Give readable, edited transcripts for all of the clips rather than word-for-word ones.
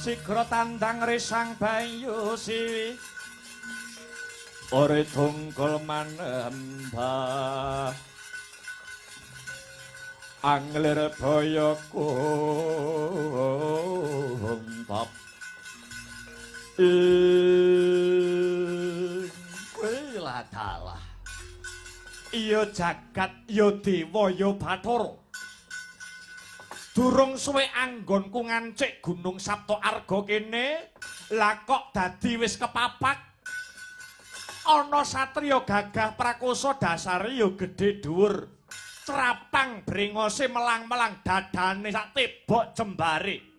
Sigra tandang risang bayu siwi ore tungkul manembah anglir boyo kumpap Wela dalah iya jagat ya dewa ya bathara durung suwe anggonku ngancik Gunung Sapta Arga kene lah kok dadi wis kepapak ana satriya gagah prakosa dasare ya gedhe dhuwur trapang brengose melang-melang dadane sak tebok jembare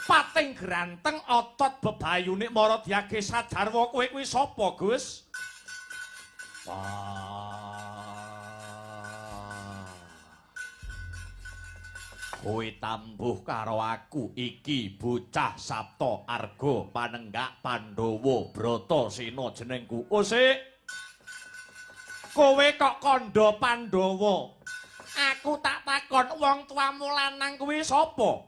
pating granteng otot bebayune Maradyage Sajarwa kowe kuwi sapa Gus kowe tambuh karo aku iki bocah Sapta Arga panenggak Pandhawa Bratasena jenengku. Sik. Kowe kok kandha Pandhawa. Aku tak takon wong tuamu lanang kuwi sapa?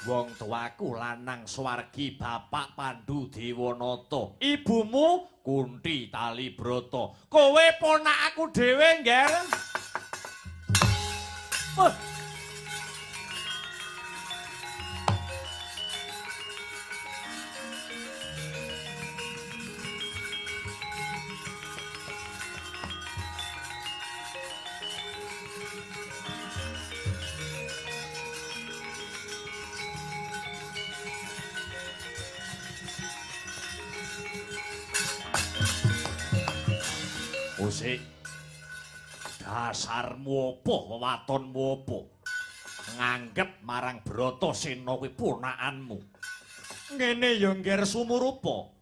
Wong tuaku lanang Swargi Bapak Pandhu Dewanata. Ibumu Kunthi Talibrata. Kowe ponak aku dhewe, Ngger. Sik dasarmu apa wewatonmu apa nganggep marang Bratasena kuwi ponakanmu. Ngene ya ngger sumurupa.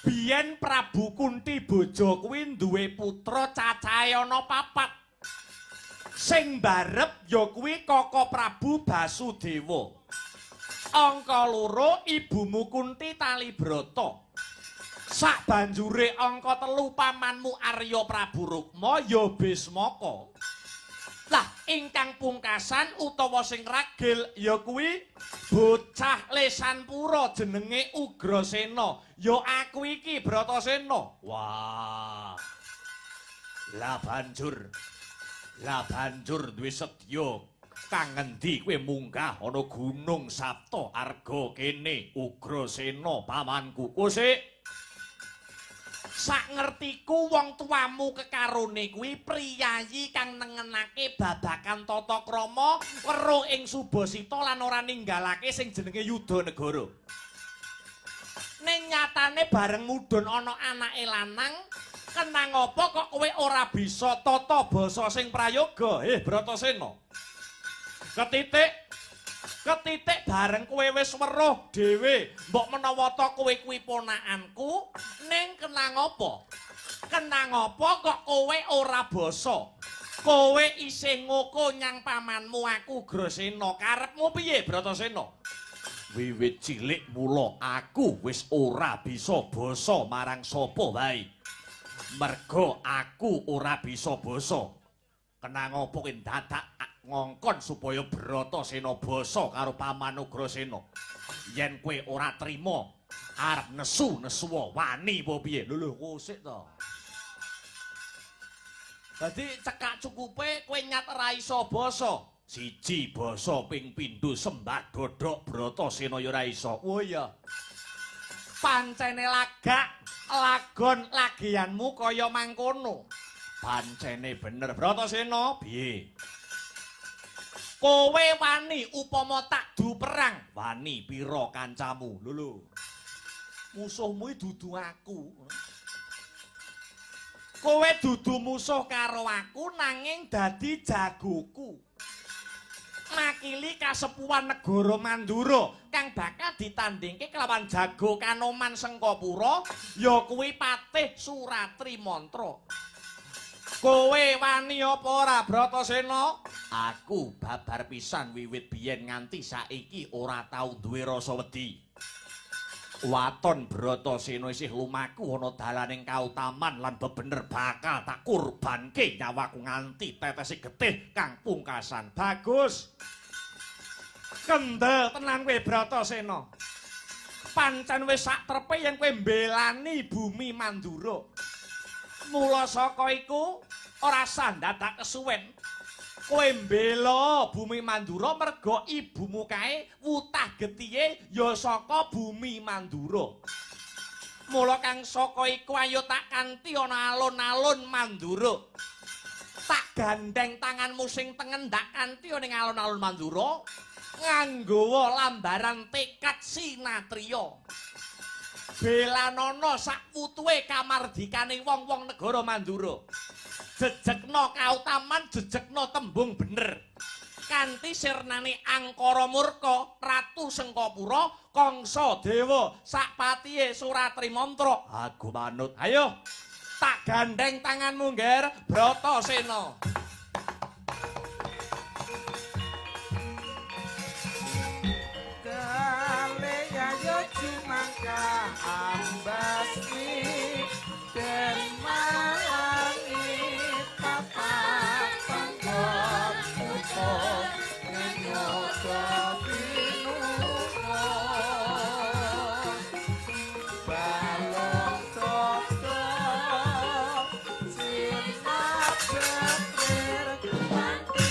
Biyen Prabu Kunti bojo kuwi duwe putra cacahe ana 4. Sing barep ya kuwi Kaka Prabu Basudewa. Angka 2 ibumu Kunti Talibrata. Sak banjure angka 3 pamanmu Arya Prabu Rukma ya Bismaka. Lah ingkang pungkasan utawa sing ragil ya kuwi bocah Lesanpura jenenge Ugrasena. Ya aku iki Bratasena. Wah. Lah banjur duwe sedya kang ngendi kowe munggah ana Gunung Sapta Arga kene Ugrasena pamanku. Kusik. Sak ngertiku wong tuamu kekarone kuwi priyayi kang nengenake babagan tata krama weruh ing Subasita lan ora ninggalake sing jenenge Yudanegara. Ning nyatane bareng mudhun ana anake lanang, kenang apa kok kowe ora bisa tata basa sing prayoga? Bratasena. Ketitik bareng kowe wis weruh dhewe, mbok menawa ta kowe kuwi ponakanku, ning kenang apa? Kenang apa kok kowe ora basa? Kowe isih ngoko nyang pamanmu aku Ugrasena. Karepmu piye, Bratasena? Wiwit cilik mula aku wis ora bisa basa marang sapa wae. Merga aku ora bisa basa. Kenang apa kowe dadak ngongkon supaya Bratasena basa karo paman Ugrasena. Yen kowe ora trima, arep nesu-nesuwa wani apa piye? Lho kosik to. Dadi cekak cukupe kowe nyat ora iso basa. Siji basa ping pindho sembah dodhok Bratasena ya ora iso. Oh iya. Pancene lagon lagianmu kaya mangkono. Pancene bener Bratasena piye? Kowe wani upama tak du perang, wani pira kancamu? Lho. Musuhmu dudu aku. Kowe dudu musuh karo aku nanging dadi jagoku. Makili kasepuhan negara Mandura kang bakal ditandingke kelawan jago Kanoman Sengkapura ya kuwi Patih Suratri Mantra. Kowe wani apa ora Bratasena? Aku babar pisan wiwit biyen nganti saiki ora tau duwe rasa wedi. Waton Bratasena isih lumaku ana dalaning kautaman lan bebener bakal tak kurbanke nyawaku nganti tetesi getih kang pungkasan. Bagus. Kendel tenan kowe Bratasena. Pancen wis sak trepe yen kowe mbelani bumi Mandura. Mula saka iku ora sandadak kesuwen. Kowe mbela bumi Mandura merga ibumu kae wutah getihe ya saka bumi Mandura. Mula kang saka iku ayo tak kanthi ana alun-alun Mandura. Tak gandeng tanganmu sing tengen ndak kanthi ning alun-alun Mandura nganggawa lambaran tekad sinatriya. Belanono sak putuhe kamardikaning wong-wong negara Mandura. Jejekno kautaman, jejekno tembung bener. Kanthi sirnane Angkara Murka, Ratu Sengkapura, Kangsa Dewa, sak patihe Suratri Mantra. Aku manut. Ayo, tak gandeng tanganmu ngger Bratasena. Kaleyayo cumangka ambasmi den malangi papat panggon upo nyoba pinuno balong toto sinat betir kumanti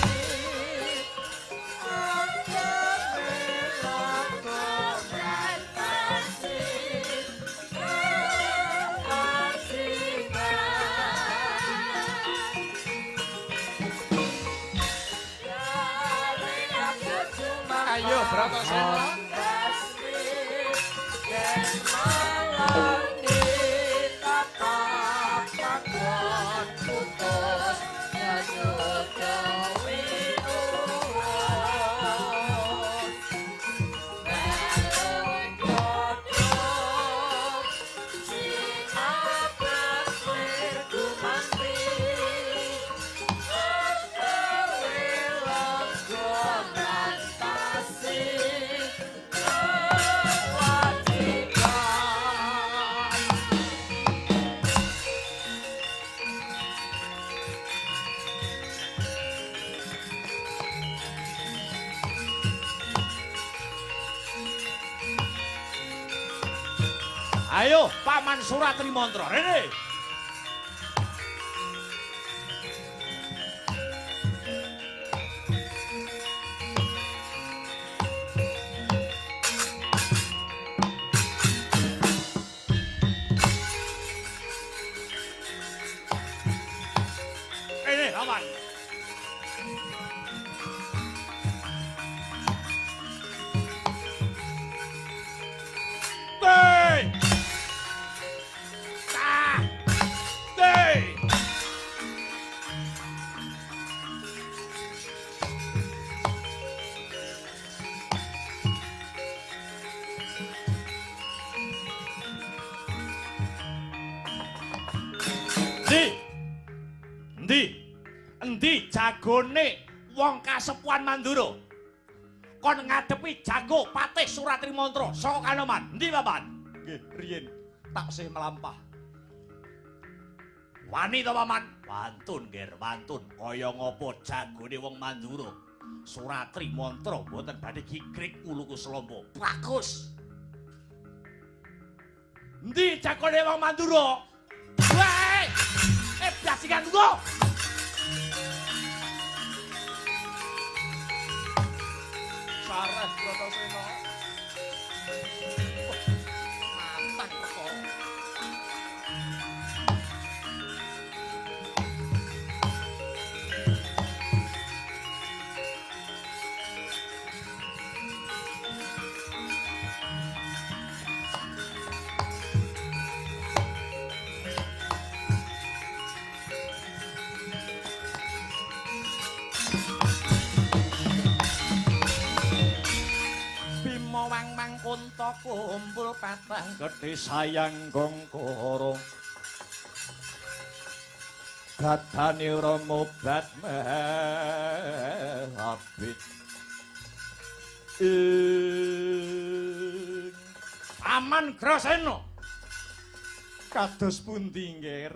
Ayo Bratasena. Ayo Paman Suratri Mantra rene. Rene Paman. Endi jagone wong kasepuhan Mandura kon ngadepi jago Patih Suratri Mantra saka Kanoman. Endi Paman? Nggih, riyen taksih melampah. Wani to Paman? Wantun, Ger, wantun. Kaya ngapa jagone wong Mandura Suratri Mantra mboten badhe gigrik uluku selompo. Bagus. Endi jagone wong Mandura? Wae! Basikan tunggu. Sarah Bratasena. Mantap kok. Kunta kumpul patang gedhe sayang gongkoro gadane ora mobat abit Paman Grasena kados pundi nggih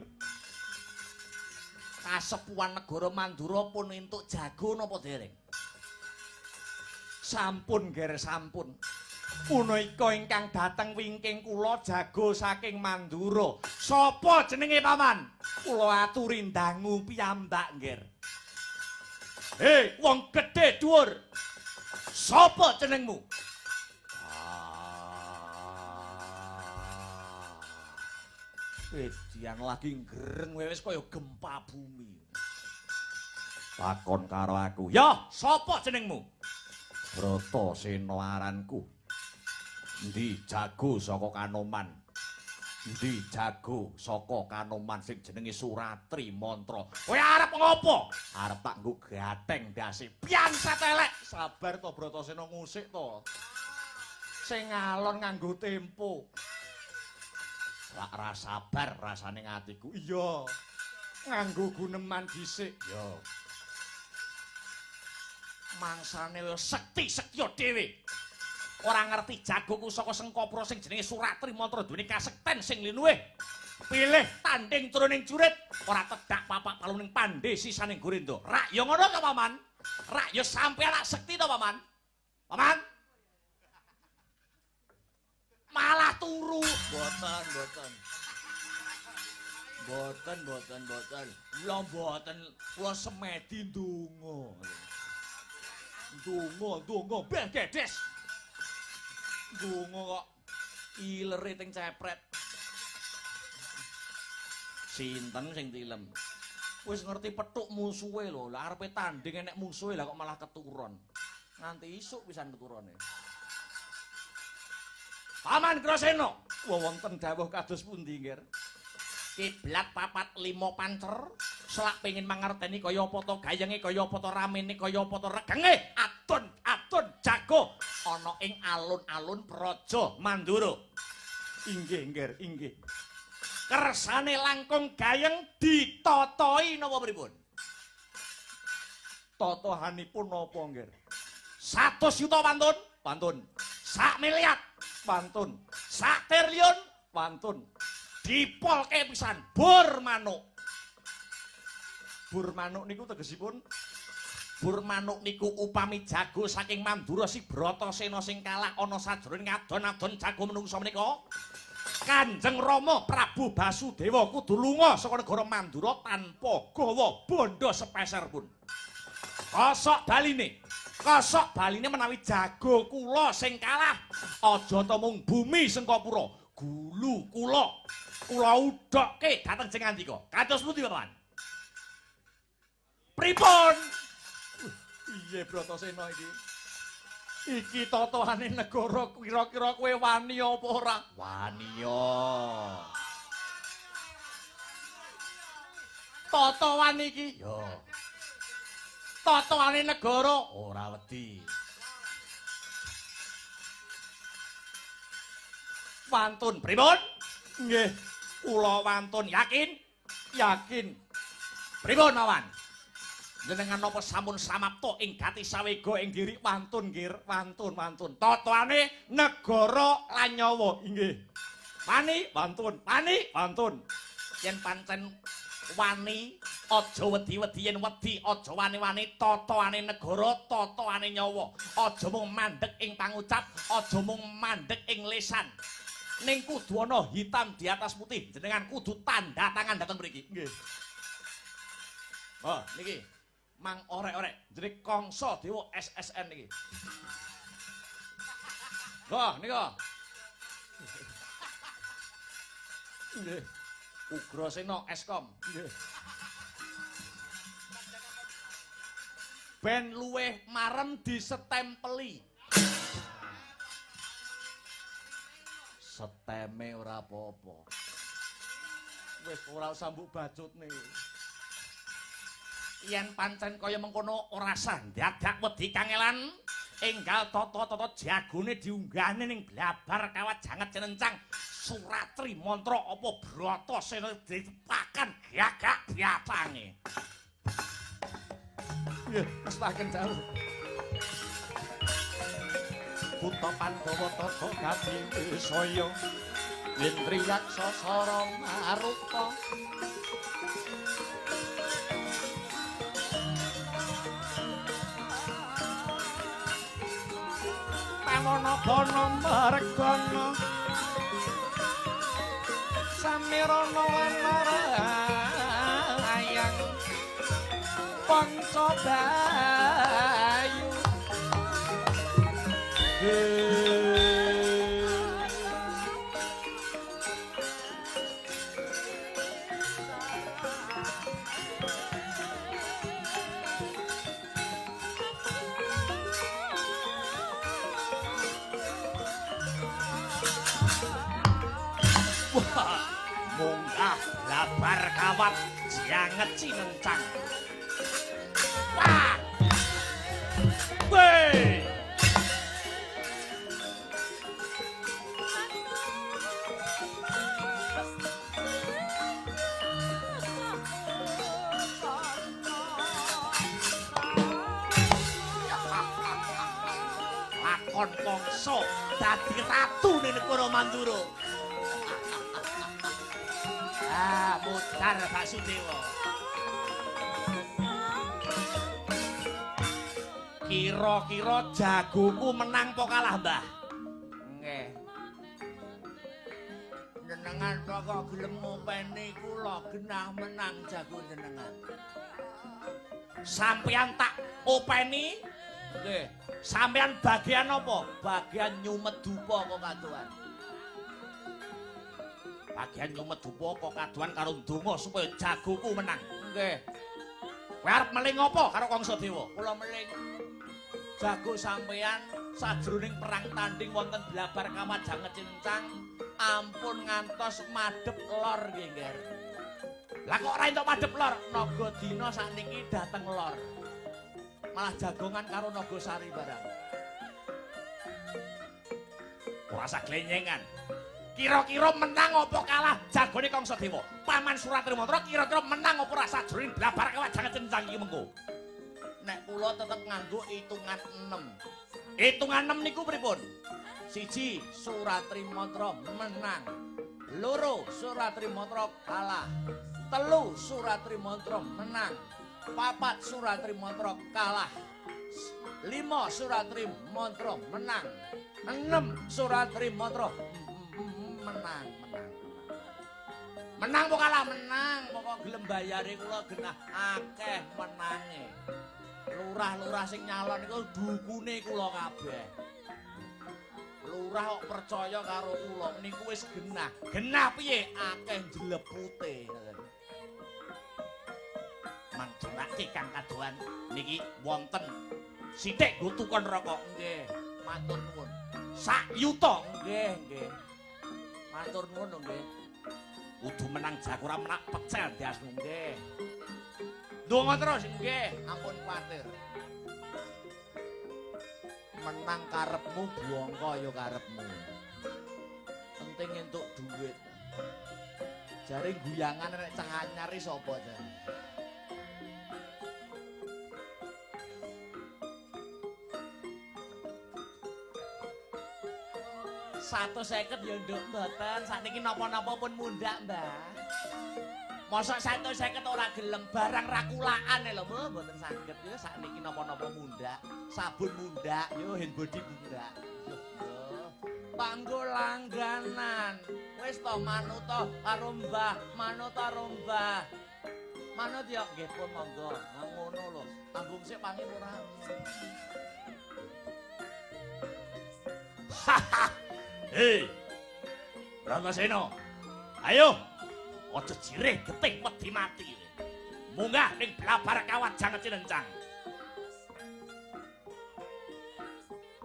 kasepuhan negara Mandura pun entuk jago napa dereng sampun nggih sampun punika ingkang dateng wingking kula jago saking Mandura. Sapa jenenge Paman? Kula aturi ndangu piyambak, nggih. Wong gedhe dhuwur. Sapa jenengmu? Edian lagi ngreng wis kaya gempa bumi. Takon karo aku. Ya, sapa jenengmu? Bratasena aranku. Endi jago saka Kanoman? Endi jago saka Kanoman sing jenenge Suratri Mantra? Kowe arep ngopo? Arep tak nggo gateng dasi pianset elek. Sabar to Bratasena ngusik to. Sing ngalon nganggo tempo. Ra sabar rasane ngatiku. Iya. Nganggo guneman dhisik. Ya. Mangsane sekti-sektya dhewe. Ora ngerti jagoku saka Sengkapura sing jenenge Suratri Mantra duweni kasekten sing linuwih. Pilih tanding turuning jurit, ora tedak papak paluning pandhe sisaning Gurindra. Rak ya ngono to, Paman? Rak ya sampe anak sekti to, Paman? Paman? Malah turu. Boten. Kula mboten, kula semedi ndonga. Ndonga beh gedes. Ndonga kok ilere ting cepret. Sinten sing tilem? Wis ngerti pethuk musuhe lho. Lah arepe tanding enek musuhe lah kok malah keturun. Nganti isuk pisan keturune. Paman Grasena, wonten dawuh kados pundi nggih? Kiblat 4-5 pancer, selak pengin mangerteni kaya apa to gayenge, kaya apa to ramene, kaya apa to regenge. Adon jago ana ing alun-alun Praja Mandura. Inggih, inggih. Kersane langkung gayeng ditotoi napa pripun? Totohanipun napa nggih? 100 yuta pantun, pantun. 1 miliar pantun. 1 triliun pantun. Dipolke pisan bur manuk. Bur manuk niku tegesipun bur manuk niku upami jago saking Mandura si Bratasena sing kalah ana sajroning adon-adon jago menungsa menika Kanjeng Rama Prabu Basudewa kudu lunga saka negara Mandura tanpa gawa bondo sepeser pun. Kosok baline menawi jago kula sing kalah aja ta mung bumi Sengkapura, gulu kula udhokke dhateng sing ngandika. Kados pundi Paman? Pripun? Iye Bratasena iki. Iki totohane negara kira-kira kowe wani apa ora? Wani ya. Totohan iki ya. Totohane negara ora wedi. Wantun pripun? Nggih, kula wantun yakin. Pripun awan? Jenengan napa sampun samapta ing gati sawega ing diri wantun nggih, wantun. Totohane negara lan nyawa inggih. Wani, wantun. Yen pancen wani aja wedi-wedi, yen wedi aja wani-wani. Totohane negara, totohane nyawa. Aja mung mandheg ing pangucap, aja mung mandheg ing lisan. Ning kudu ana hitam di atas putih. Jenengan kudu tanda tangan dateng mriki. Nggih. Oh, niki. Mang orek-orek jeneng Kangsa Dewa SSN niki. Wah, nika. Nggih. Ugrasena Eskom. Nggih. Ben luweh marem disetempeli. Seteme ora apa-apa. Wis ora usah mbok bacutne. Yen pancen kaya mengkono ora sah dadak wedi kangelan enggal tata-tata jagone diunggahne ning blabar kawat janget cenencang Suratri mantra apa Bratasena ditepakan gagak biatange. Nggih, mestaken dawuh. Buta Pandhawa tata gati saya Indriyaksa sara maruta. Panono margana samirana wanarayang Pancabayu. Munggah labar kawat janget cinencang. Wah! Weh! Lakon Kangsa dadi ratu ning negara Mandura. Mutar Basudewa. Kira-kira jagoku menang apa kalah, Mbah? Nggih. Jenengan kok gelem ngopeni kula genah menang jago jenengan. Sampeyan tak openi? Nggih. Sampeyan bagian apa? Bagian nyumet dupa kok kadoan. Bagian nyumet dupa kok kaduan karo ndonga supaya jagoku menang. Nggih. Kowe arep meling apa karo Kangsa Dewa? Kula meling jago sampeyan sajroning perang tanding wonten blabar kawat janget cincang ampun ngantos madhep lor nggih, Ngger. Lah kok ora entuk madhep lor? Nagadina sakniki dateng lor. Malah jagongan karo Nagasari barang. Ora sak glenyengan. Kira-kira menang apa kalah jagone Kangsa Dewa? Paman Suratri Mantra kira-kira menang apa ora sajroning blabar kawat janget cincang iki mengko? Nek kula tetep nganggo hitungan 6. Hitungan 6 niku pripun? 1 Suratri Mantra menang. 2 Suratri Mantra kalah. 3 Suratri Mantra menang. 4 Suratri Mantra kalah. 5 Suratri Mantra menang. 6 Suratri Mantra menang. menang. Menang pokok kalah menang, pokok gelem bayare kula genah akeh menange. Lurah-lurah sing nyalon iku dukune kula kabeh. Lurah kok percaya karo kula niku wis genah. Genah piye? Akeh jlepute. Mangdurake Kang Kadohan niki wonten sithik go tukon rokok nggih. Matur nuwun. Sak yuta nggih. Matur nuwun nggih. Kudu menang jakura menak pecel dias nggih. Ndonga terus nggih, ampun kuwatir. Menang karepmu bongko ya karepmu. Penting entuk duit. Jare guyangan nek cenganyar iki sapa jare? Satu seket ya nduk mboten, sakniki napa-napa pun mundhak, Mbah. Mosok 150 ora gelem barang rakulaan lho, mboten saged ya sakniki napa-napa mundhak, sabun mundhak, yo hand body mundhak. Yo. Panggo langganan. Wis to manut to karo Mbah, manut karo Mbah. Manut ya nggih pun monggo. Nah ngono lho. Tanggung sik pangin ora. Hei, Brahmasena, ayo, ojo jireh getih wedi mati. Munggah ning blabar kawat jangan cilencang.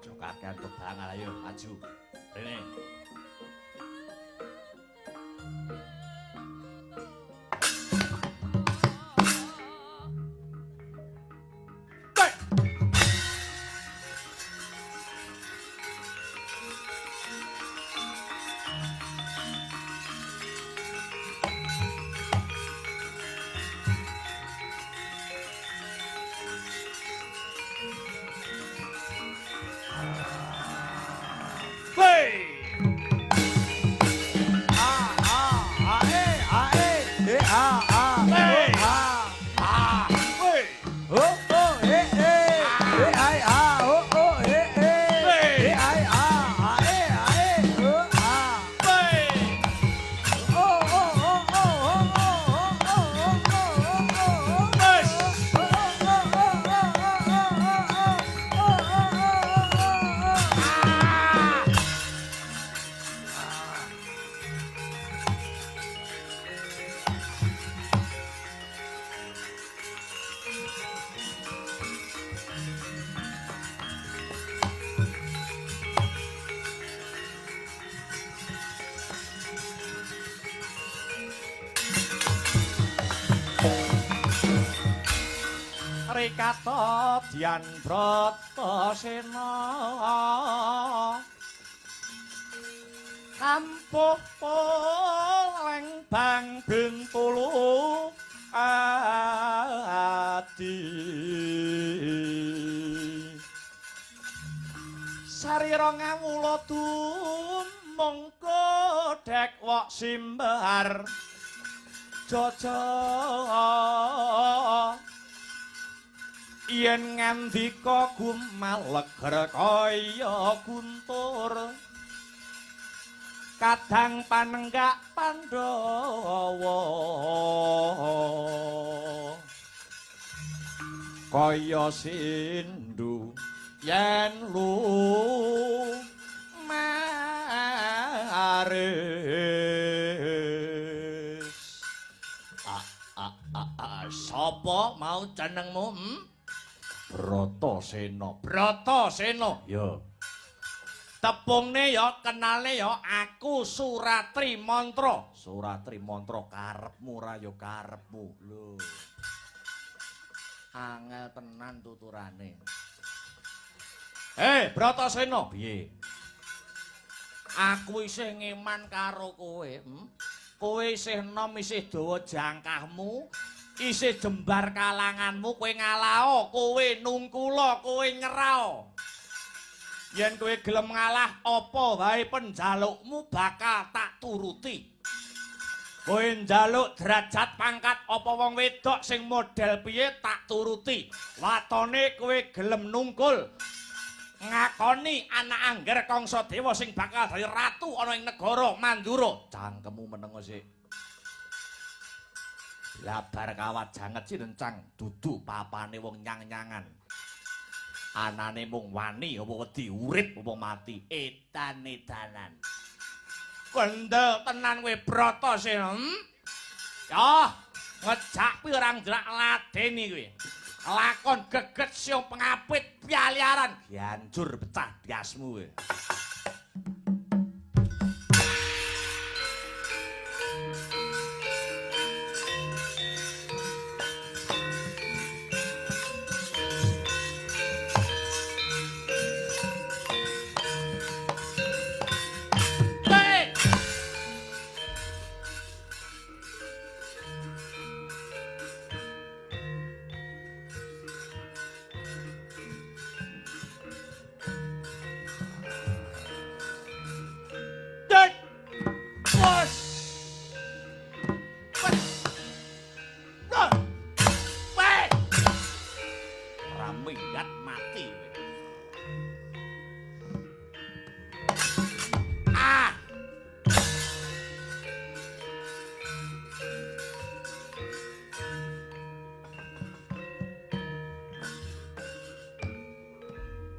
Ojo kakean kebangal, ayo, maju. Rene. Rikata Dyan Bratasena ampuh lembang Bengkulu adi sarira ngawula tumung kodhek wok simbar jaja yen ngandika gumaleger kaya guntur kadang panenggak Pandhawa kaya sindu yen lumaris sapa mau jenengmu Bratasena. Bratasena. Ya. Tepungne ya kenale ya aku Suratri Mantra. Suratri Mantra karepmu ra ya karepmu. Lho. Angel tenan tuturane. Bratasena, piye? Aku isih ngeman karo kowe, Kowe isih enom isih dawa jangkahmu. Isih jembar kalanganmu kowe ngalao, kowe nungkula, kowe nyerao. Yen kowe gelem ngalah apa wae penjalukmu bakal tak turuti. Kowe njaluk derajat pangkat apa wong wedok sing model piye tak turuti. Watone kowe gelem nungkul. ngakoni anak angger Kangsa Dewa sing bakal dadi ratu ana ing negara Mandura. Cangkemmu menengo sik. Labar kawat janget cirencang dudu papane wong nyang-nyangan. Anane mung wani apa wedi urip apa mati edan-edanan. Kendel tenan kowe Bratasena. Ya, ngejak pirang drak ladeni kowe. Lakon geget siung pengapit pialiaran banjur pecah biasmu kowe.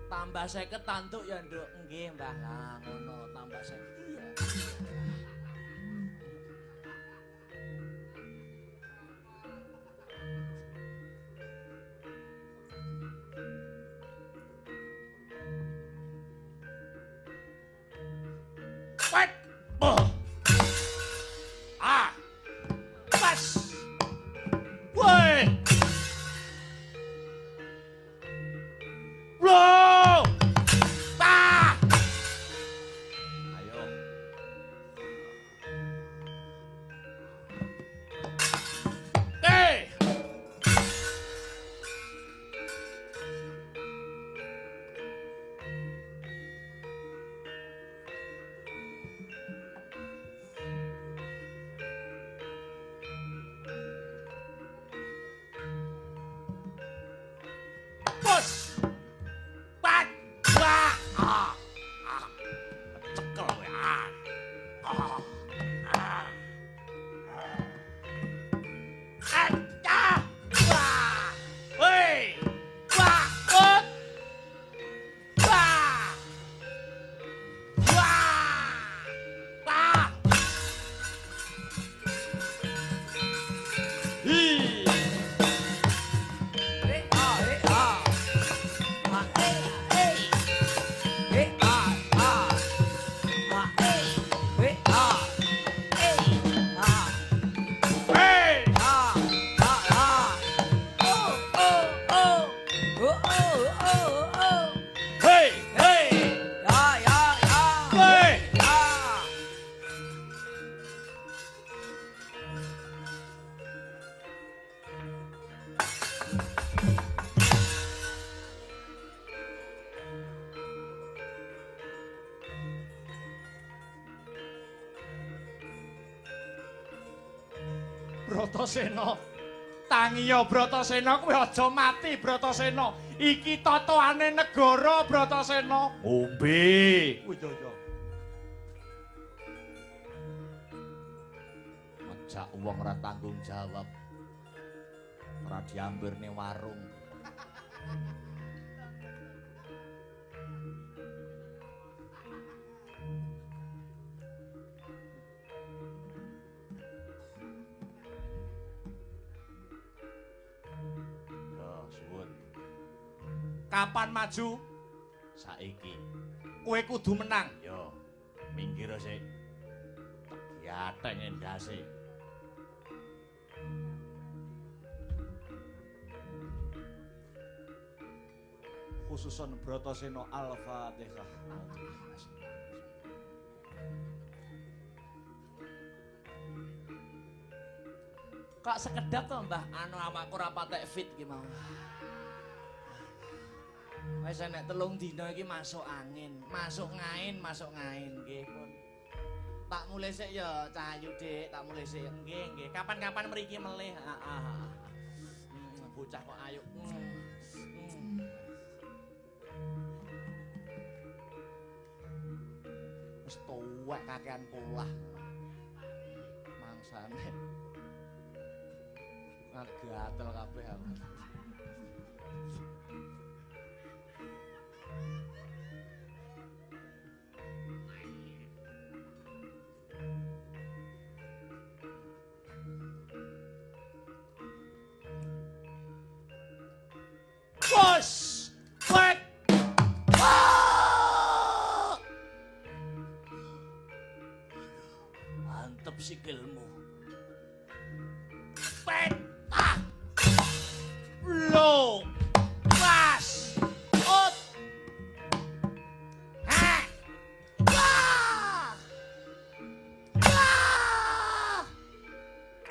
Tambah 50 tantuk ya, Nduk. Nggih, Mbah. Lah ngono, tambah 50 ya. Wet. Ah. Pas. Woi. Bro. Ah. Ayo. Bos. Bat. Wah. Ah. Ah. Cekel kowe. Ah. Ah. Ah. Acah. Wah. Hei. Wah. Ut. Wah. Wah. Wah. Hi. Hey. Hey. Hey. Hey. Bratasena. Tangiya Bratasena kowe aja mati Bratasena. Iki tatoane negara Bratasena. Ngombe. Oh iya iya. Ngejak wong ora tanggung jawab. Ora diambir ning warung. Kapan maju? Saiki. Kowe kudu menang. Yo, minggir sik. Diateng endase. Khususon Bratasena Al-Fatihah. Kok sekedap to, Mbah? Anu awakku ora patek fit ki mau. Wis nek 3 dina iki masuk angin, masuk ngain nggih pun. Tak mulai sik ya Cahayu Dik, tak mulai sik. Nggih. Kapan-kapan mriki melih. Bocah kok ayu. Wis tuwek kakean polah. Mangsane. Gatel kabeh aku. Bos! Wek! Mantep sikilmu. Pet! Lo! Pas! Ut! Ha! Wah! Wah!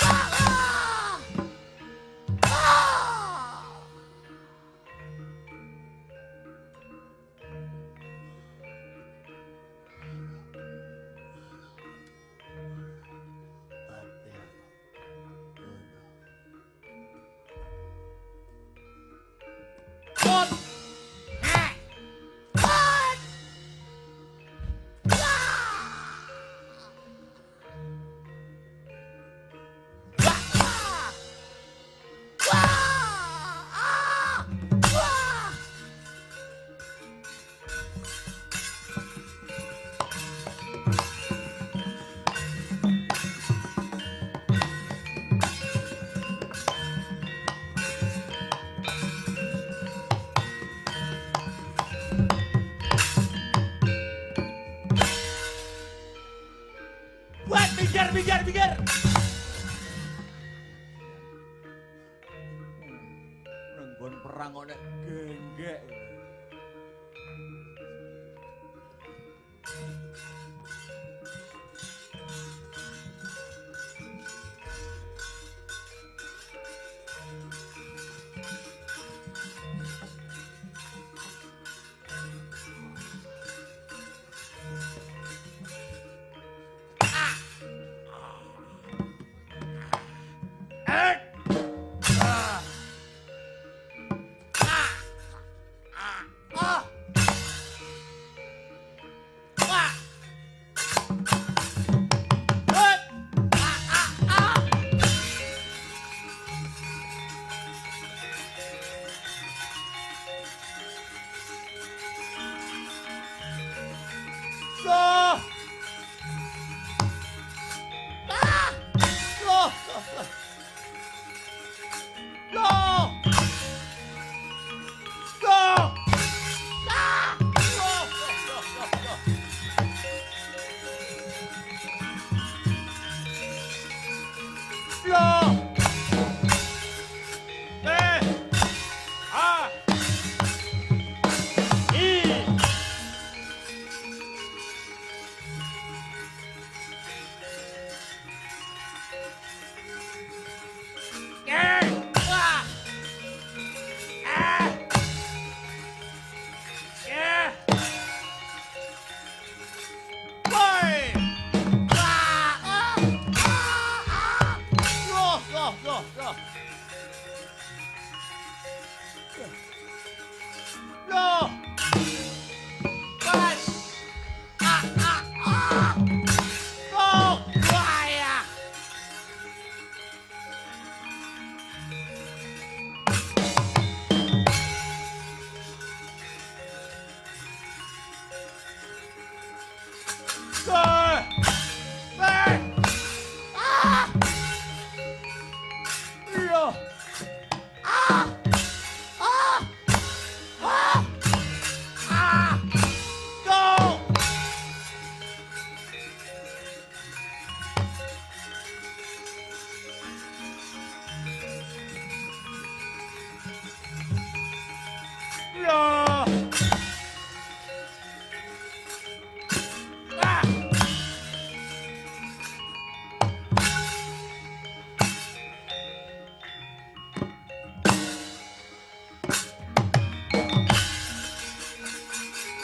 Wah! Wah! Ut! Ha! Ut! Wah! Wah! Wah! Buat minggir. Nenggon perang kok nek genggek.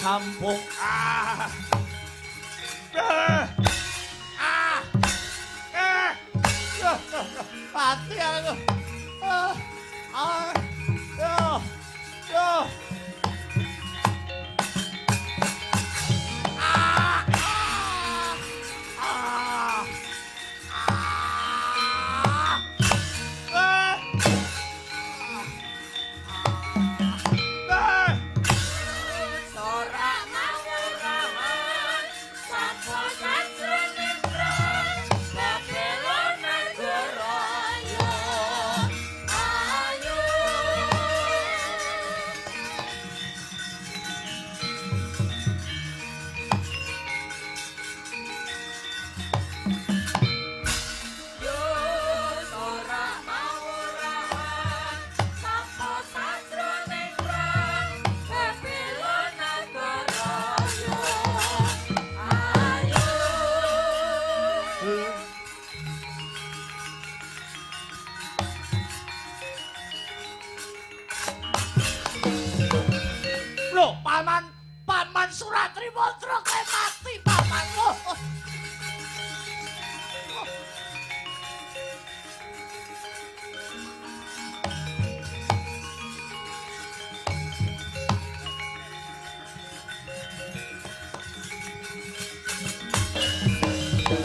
Kampung mati aku.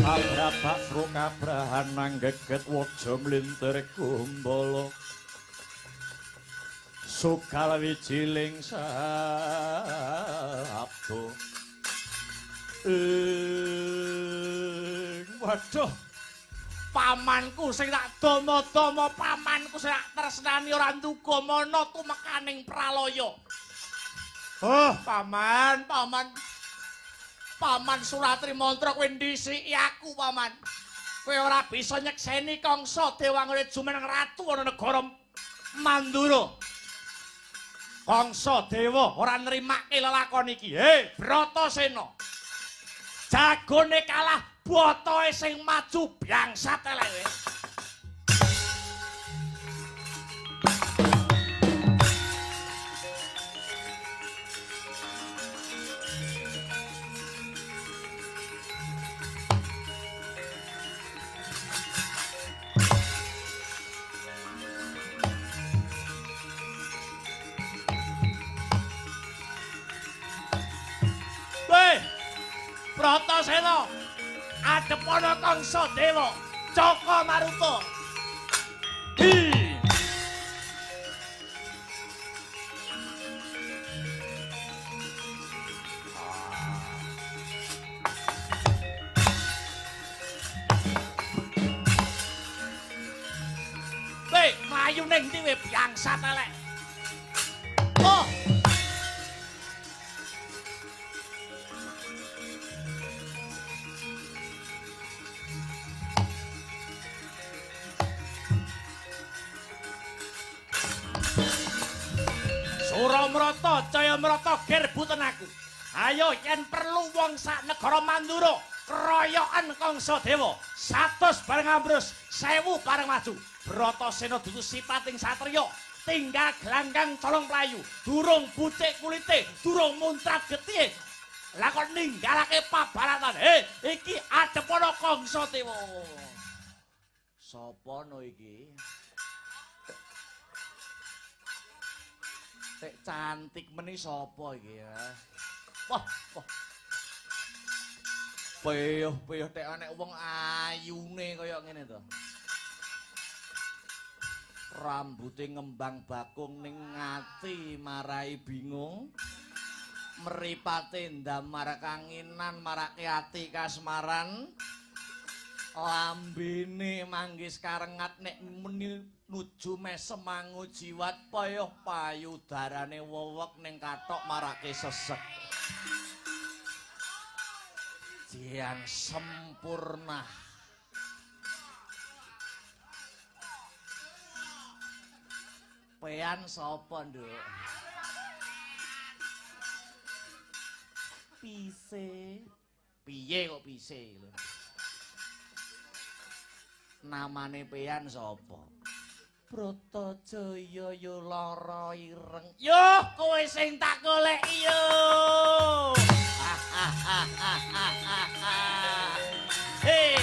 Abrabak prokabrahan nanggeget waja mlintir kumbala sukal wijiling sabdo waduh pamanku sing tak dama-dama pamanku sing tak tresnani ora nduga mana tumekaning pralaya. Oh, paman Suratri Mantra kowe ndhisiki aku, paman. Kowe ora bisa nyekseni Kangsa Dewangga jumeneng ratu ana negara Mandura. Kangsa Dewa ora nrimake lelakon iki. He, Bratasena. Jagone kalah, botoe sing maju bangsat eleke. Bratasena adepana Kangsa Dewa Jaka Maruta. Hi. Weh, mlayu ning ndi we bangsat elek. Oh. Suramrata, Jayamrata gerbuten aku. Ayo yen perlu wong sak negara Mandura, keroyokan Kangsa Dewa, 100 bareng ambrus, 1000 bareng maju. Bratasena dudu sipating satriya, tinggal gelanggang colong playu, durung bucik kulite, durung muntrat getih. Lah kok ninggalake pabaratan. Iki adepana Kangsa Dewa. Sapa no iki? Tek cantik meni sapa iki ya? Wah. Peyuh tek anek wong ayune kaya ngene to. Rambuté ngembang bakung ning ngati marai bingung. Mripate ndamar kanginan marake ati kasmaran. Lambene manggis karengat nek meni nuju mesem mangu jiwat payuh payudarane wewek ning kathok marake sesek. Jiang sempurna. Pean sapa, Nduk? Pise. Piye kok pise lho? Namane Pean sapa? Bratajaya yo lara ireng. Yo kowe sing tak goleki yo. Hey,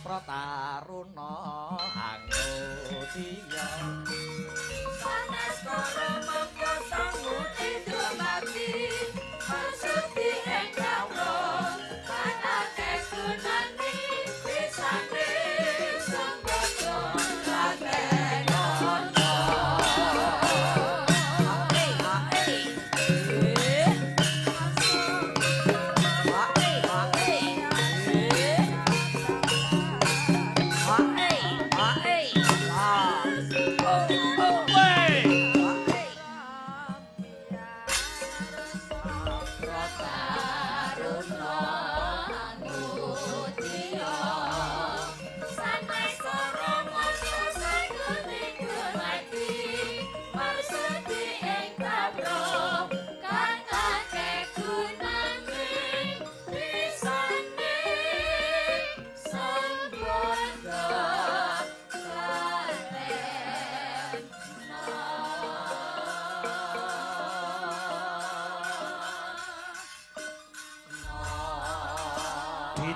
Prataruna Angutiya Sanes para mangko sanguti dumati Masuti ing kawruh anake gunani bisane sembodo laten ono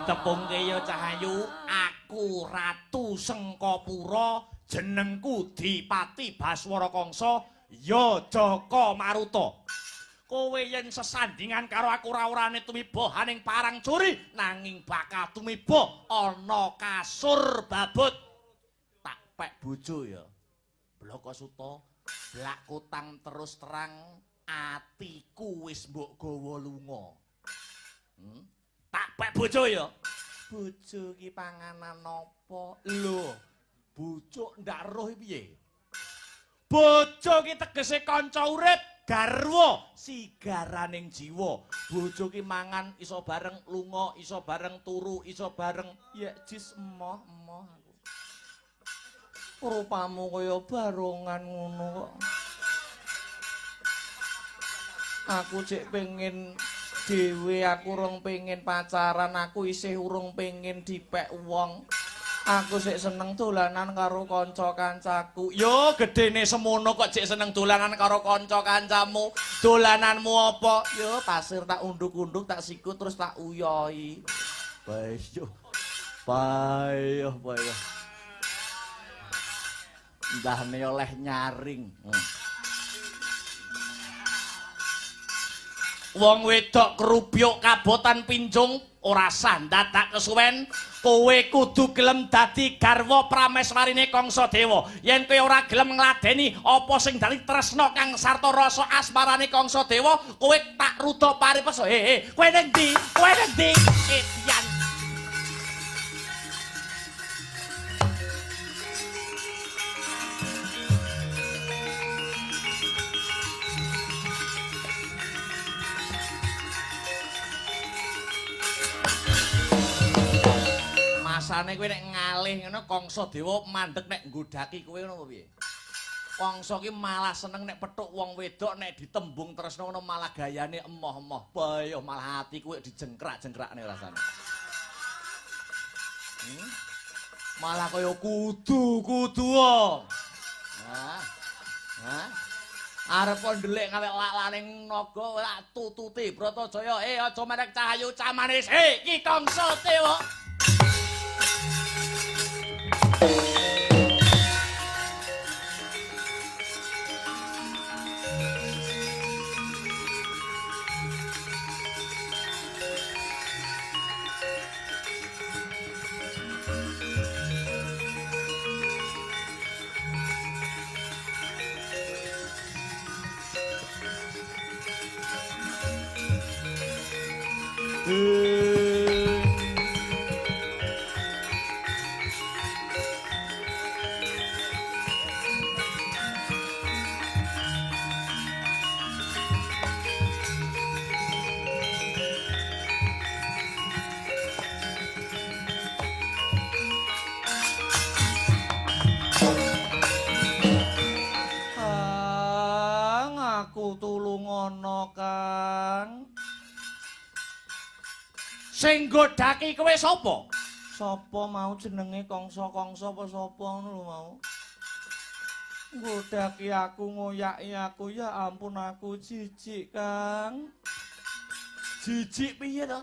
ditepungke ya Cahayu, aku Ratu Sengkapura, jenengku Dipati Baswara Kangsa, ya Jaka Maruta. Kowe yen sesandingan karo aku ora orane tumiba haning parang curi, nanging bakal tumiba ana kasur babut. Tak pek bojo ya. Bloko Suta, blak kutang terus terang, atiku wis mbok gawa lunga. Tak pek bojo ya. Bojo ki panganan apa? Lho, bojo ndak roh piye? Bojo ki tegese kanca urip, garwa, sigaraning jiwa. Bojo ki mangan iso bareng lunga, iso bareng turu, iso bareng ya jis emoh-emoh aku. Rupamu kaya barongan ngono kok. Aku cek pengen dhewe, aku urung pengen pacaran, aku isih urung pengen dipek wong. Aku sik seneng dolanan karo kanca kancaku. Yo gedene semono kok cek seneng dolanan karo kanca kancamu. Dolananmu apa? Yo pasir tak unduk-unduk, tak sikut terus tak uyoi. Bayo. Bayo. Ndahne oleh nyaring. Wong wedok kerupyuk kabotan pinjung ora sandat tak kesuwen, kowe kudu gelem dadi garwa prameswarine Kangsa Dewa. Yen kowe ora gelem ngladeni apa sing dadi tresna kang sarta rasa asmarane Kangsa Dewa, kowe tak ruda paripesa. Kowe ning ndi? Kowe ning ndi? Edian. Masane kowe nek ngalih ngono Kangsa Dewa mandeg nek nggodhaki kowe ngono piye? Kangsa ki malah seneng nek petuk wong wedok nek ditembung tresna ngono malah gayane emoh-emoh. Bayo malah ati kowe dijengkrak-jengkrakne rasane. Malah kaya kudu-kudu. Arep kon ndelik ngawek laning naga lak tututi Bratajaya. Aja merek Cahayu Camanis. Iki Kangsa Dewa. Sing nggodhaki kowe sapa? Sapa mau jenenge Kangsa-kangsa apa sapa ngono lho mau. Nggodhaki aku, ngoyaki aku, ya ampun aku jijik, Kang. Jijik piye to?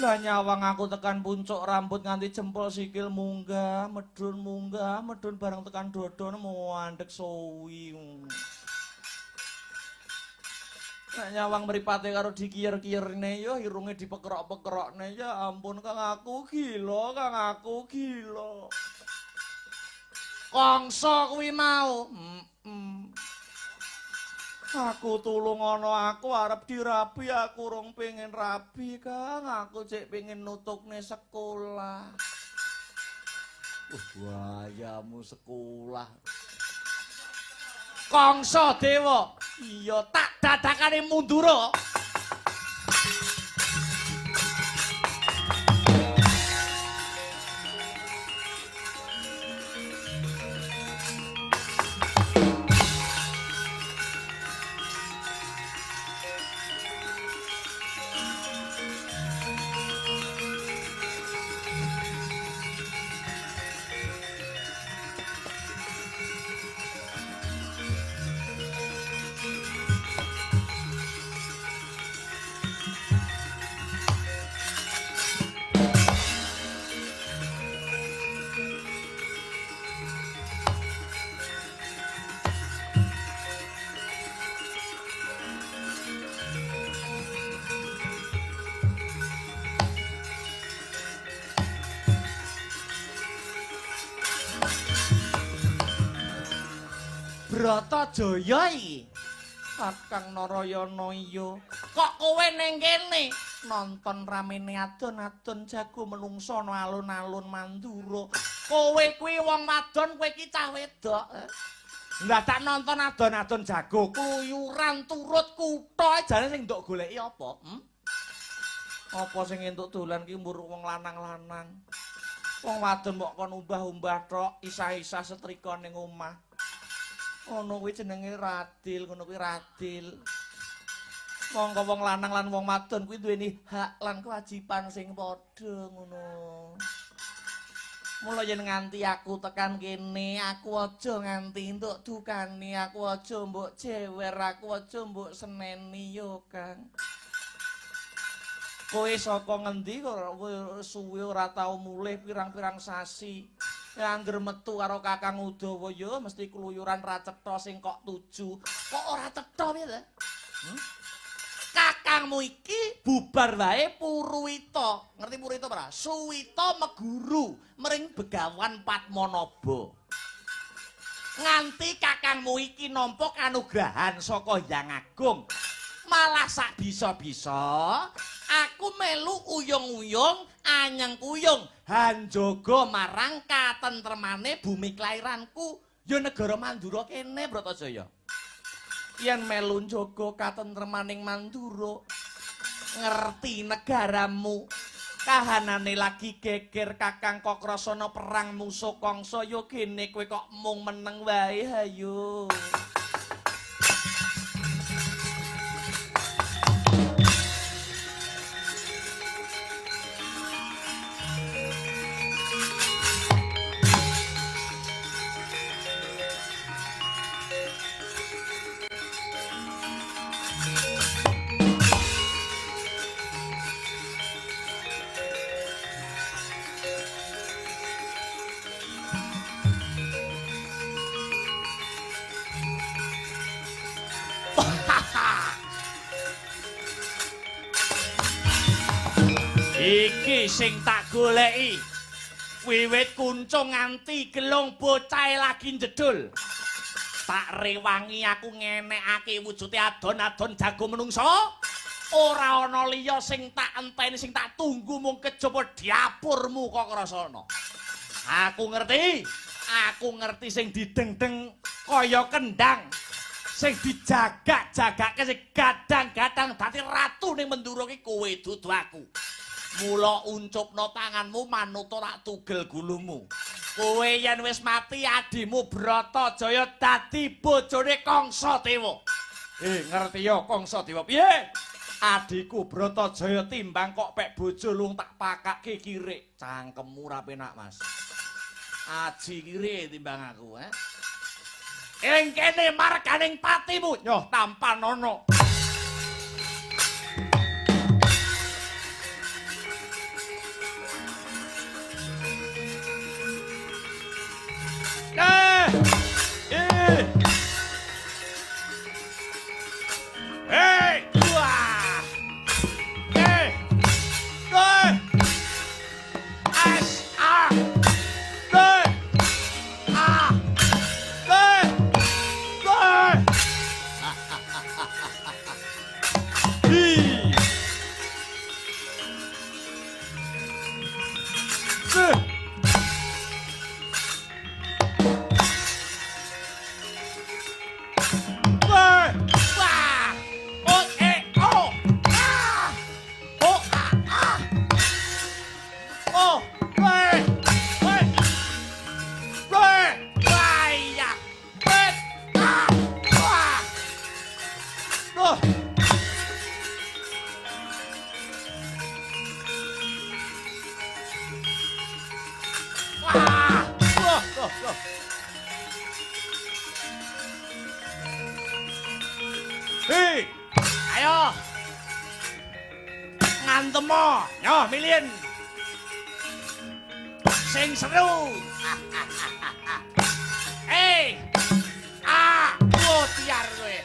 Lah nyawang aku tekan puncuk rambut nganti jempol sikil munggah, medun bareng tekan dodone mandeg suwi. Nek nyawang mripate karo dikiyer-kiyerne ya irunge dipekrok-pekrokne, ya ampun Kang aku gila, Kangsa kuwi mau. Aku tulung ana aku arep dirabi, aku urung pengen rabi Kang, aku cek pengen nutukne sekolah. Wayamu sekolah. Kangsa Dewa, iya tak dadakane mundura. Bratajaya iki. Kakang Narayana iya. Kok kowe ning kene nonton ramene adon-adon jago menungso ana alun-alun Mandura. Kowe kuwi wong wadon, kowe iki cah wedok. Ndadak nonton adon-adon jago. Kluyuran turut kutha jane sing ndok goleki apa? Apa sing entuk dolan ki mbur wong lanang-lanang. Wong wadon kok kon umbah-umbah tok, isah-isah setrika ning omah. Ngono kuwi jenenge radil, ngono kuwi radil. Monggo wong lanang lan wong wadon kuwi duweni hak lan kewajiban sing padha ngono. Mula yen nganti aku tekan kene, aku aja nganti entuk dukani, aku aja mbok jewer, aku aja mbok seneni yo, Kang. Kowe saka ngendi kok suwe ora tau mulih pirang-pirang sasi. Angger metu karo Kakang Udawa ya mesti keluyuran ra cetha sing kok 7. Kok ora cetha piye ta? Kakangmu iki bubar wae Purwita. Ngerti Purwita ora? Suwita meguru mring Begawan Padmanaba. Nganti kakangmu iki nampa kanugrahan saka Hyang Agung. Malah sak bisa-bisa aku melu uyung-uyung anyeng kuyung hanjaga marang katentremane bumi kelairanku ya negara Mandura kene Bratajaya. Yen melu njaga katentremaning Mandura ngerti negaramu kahanane lagi geger Kakang Kokrasana perang musuh Kangsa ya kene kowe kok mung meneng wae hayo. Iki sing tak goleki. Wiwit kuncung nganti gelung bocahe lagi njedul. Tak rewangi aku ngenekake wujude adon-adon jago menungso. Ora ana liya sing tak enteni sing tak tunggu mung kejaba diapurmu Kokrasana. Aku ngerti sing dideng-deng kaya kendang. Sing dijagak-jagake sing gadang-gadang dadi ratu ning Mandura ki kowe dudu aku. Mula uncupno tanganmu manut ora tugel gulumu. Kowe yen wis mati adimu Bratajaya dadi bojone Kangsadewa. Ngerti ya Kangsadewa piye? Adiku Bratajaya timbang kok pek bojo lung tak pakake kirik. Cangkemmu ra penak, Mas. Aji kirik timbang aku, Ing kene marganing patimu, nyoh tampan ana. Hei, ayo ngantemo, yo milien sing seru. Hei, tiar kowe.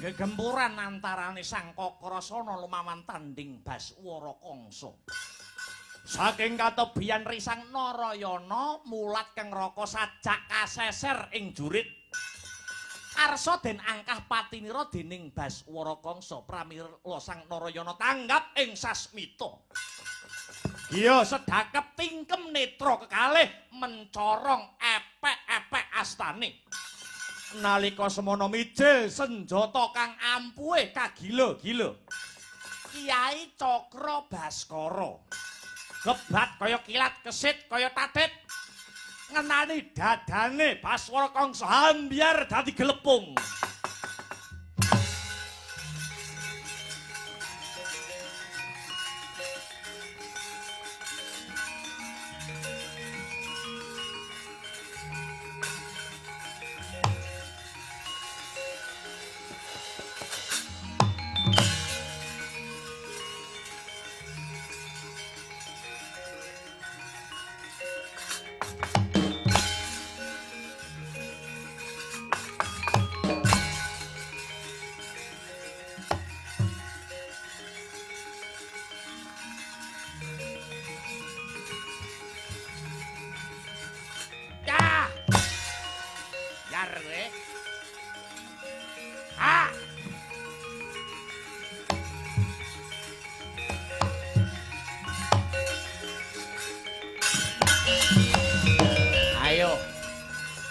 gegempuran antarane Sang Kakrasana lumawan tanding Baswara Kangsa. Saking katebian risang Narayana mulat keng raka sajak kaseser ing jurit. Karsa den angkah patinira dening Baswara Kangsa pramila Sang Narayana tanggap ing sasmita. Iya sedakep tingkem netra kekalih mencorong epek-epek astane. Nalika semana mijil senjata kang ampuhe kagila-gila. Kyai Cakra Baskara. Gebat kaya kilat kesit kaya tatit. Ngenani dadane Baswara Kangsa ambyar dadi gelepung.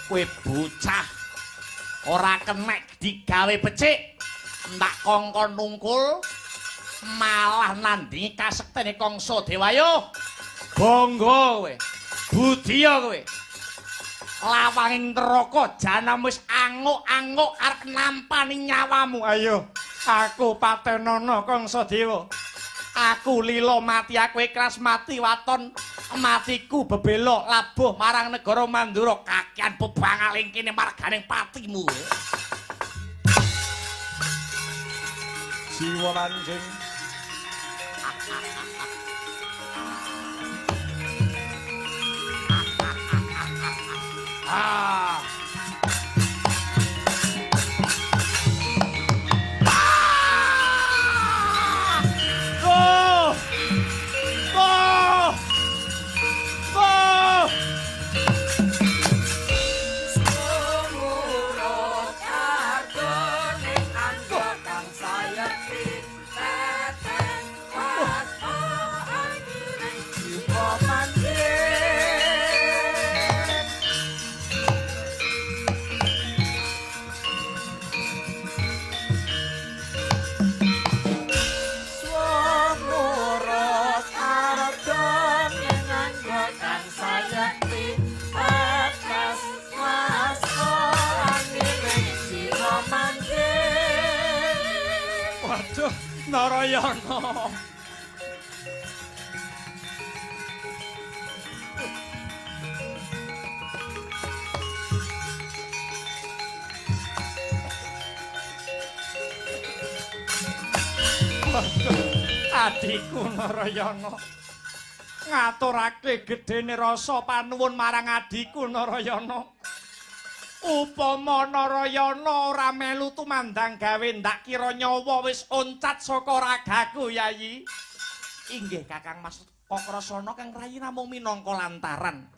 Kowe bocah ora kenek digawe becik ndak kongkon nungkul malah nandingi kasektene Kangsa Dewaya. Bangga kowe, budya kowe. Lawanging neraka janam wis anguk-anguk arep nampani nyawamu. Ayo, aku Patenana Kangsa Dewa. Aku lila mati, aku ikhlas mati waton. Matiku bebela labuh marang negara Mandura kakian bebangaling kene marganing patimu. Jiwa manjing. Narayana. Adikku Narayana. Ngaturake gedene rasa panuwun marang adikku Narayana. Upama Narayana ora melu tumandang gawe ndak kira nyawa wis oncat saka ragaku Yayi. Inggih Kakang Mas Kakrasana kang rayi namung minangka lantaran.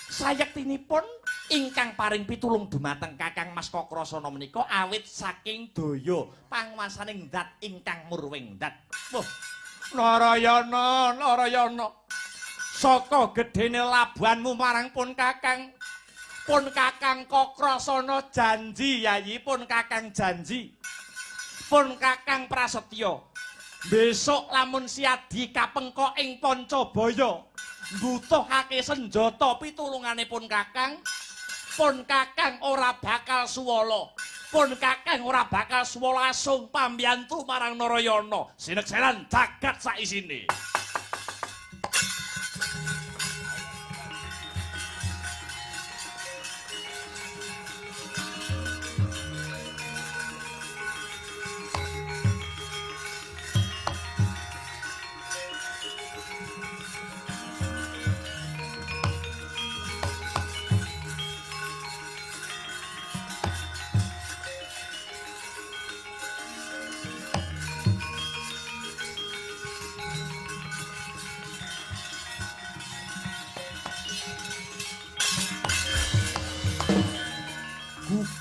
Sayektinipun ingkang paring pitulung dumateng Kakang Mas Kakrasana menika awit saking daya panguwasaning zat ingkang murwing zat. Wah, Narayana, Narayana. Saka gedene labuhanmu marang pun Kakang. Pun Kakang Kakrasana janji Yayi, pun Kakang janji. Pun Kakang prasetya. Besok lamun siadi kapengko ing Pancabaya mbutuhake senjata pitulungane pun Kakang. Pun Kakang ora bakal suwala. Pun Kakang ora bakal suwala asung pambiyantu marang Narayana. Sineksenan jagat sak isine.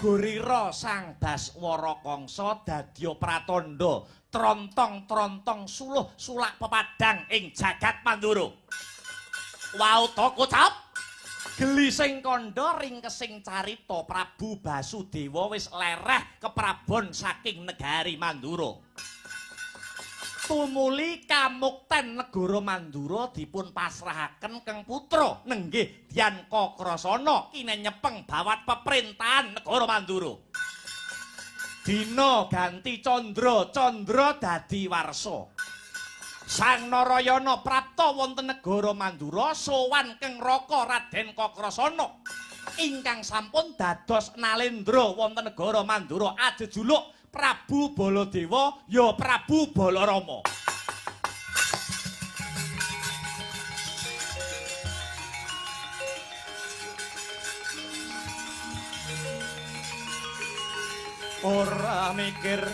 Gorira sang Baswara Kangsa dadya pratandha trontong-trontong suluh sulak pepadang ing jagat Mandura. Wauta kocap gelising kandha ringkesing carita Prabu Basudewa wis lereh keprabon saking negari Mandura. Tumuli kamukten negara Mandura dipun pasrahaken keng putra nenggih Dyan Kakrasana kinenyepeng bawat peperintahan negara Mandura. Dina ganti Candra, Candra dadi warsa. Sang Narayana prapta wonten negara Mandura sowan keng Raka Raden Kakrasana ingkang sampun dados Nalendra wonten negara Mandura ajejuluk Prabu Baladewa ya Prabu Balarama. Ora mikir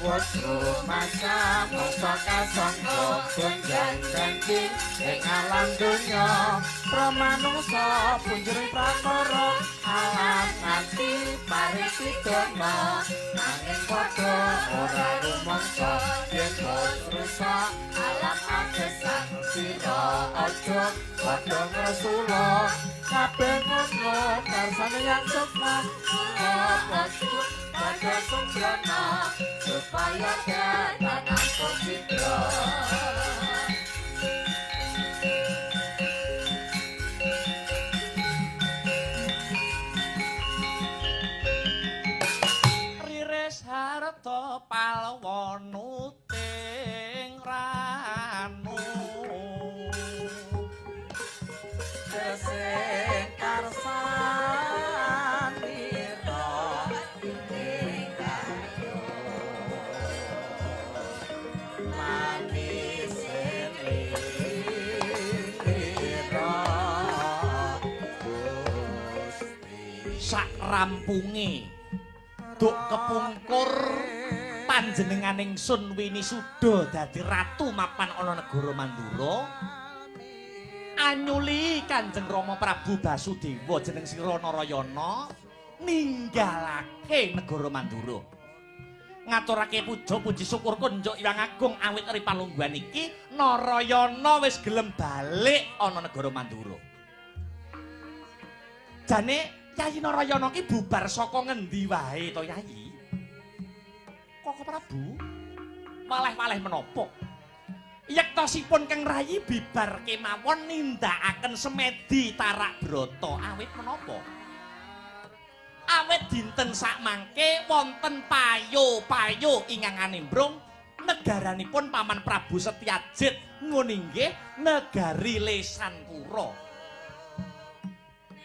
Wetru masa mongso kasangka gunjang janji ing alam donya pramanungsa punjering prakara alam nganti paripidana nanging padha ora rumangsa yen rusak alam agesan sira aja padha ngrasula kabeh ngono karsane yang sukma pada sumbrana supaya datang Citra. Riris harta palwana ting ranu Sesing karsan sak rampunge duk kepungkur panjenengan ingsun Winisuda dadi ratu mapan ana negara Mandura anyuli Kanjeng Rama Prabu Basudewa jeneng sira Narayana ninggalake negara Mandura ngaturake puja puji syukur kunjuk Hyang Agung awit ri palungguhan iki Narayana wis gelem balik ana negara Mandura. Jane Yayi Narayana ki bubar saka ngendi wae to Yayi? Koko Prabu waleh-waleh menapa? Yektosipun Kang Rayi bibar kemawon nindakaken semedi tarak brata awit menapa? Awit dinten sakmangke wonten payo-payo ingkang animbrung negaranipun Paman Prabu Setyajid nguninggih negari Lesanpura.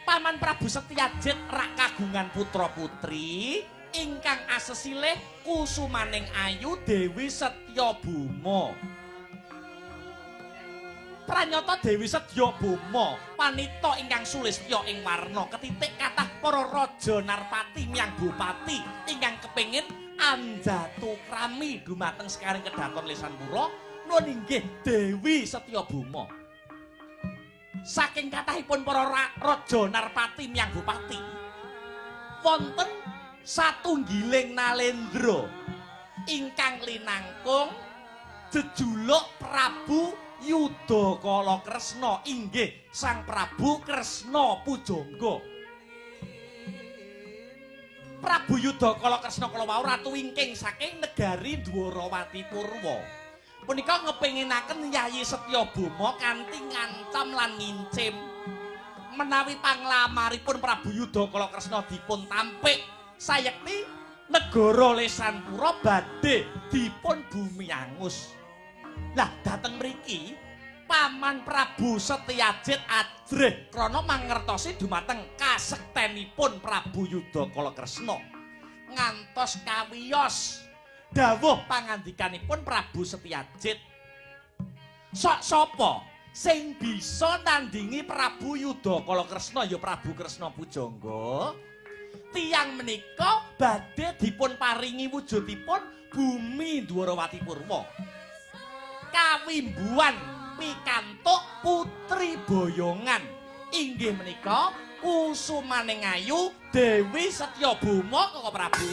Paman Prabu Setyajid rak kagungan putra-putri ingkang asesilih kusumaning ayu Dewi Setyabuma. Pranyata Dewi Setyabuma wanita ingkang sulistya ing warna ketitik kathah para raja narpati miyang bupati ingkang kepengin anjatukrami dumateng sekaring kedaton Lesanpura nuwun inggih Dewi Setyabuma. Saking kathahipun para raja narpati miyang bupati wonten satunggiling Nalendra ingkang linangkung jejuluk Prabu Yudakala Kresna inggih Sang Prabu Kresna Pujangga. Prabu Yudakala Kresna kala wau ratu wingking saking negari Dwarawati Purwa. Punika ngepenginaken Yayi Setyabuma kanthi ngancam lan ngincim menawi panglamaripun Prabu Yudakala Kresna dipun tampik sayekti negara Lesanpura badhe dipun bumiangus. Lah dateng mriki Paman Prabu Setyajid ajrih krana mangertosi dumateng kasektenipun Prabu Yudakala Kresna ngantos kawiyos dawuh pangandikanipun Prabu Setyajid. Sok sapa sing bisa nandingi Prabu Yudakala Kresna ya Prabu Kresna Pujangga. Tiyang menika badhe dipun paringi wujudipun bumi Dwarawati Purwa. Kawimbuan pikantuk putri boyongan inggih menika kusumaning ayu Dewi Setyabama Koko Prabu.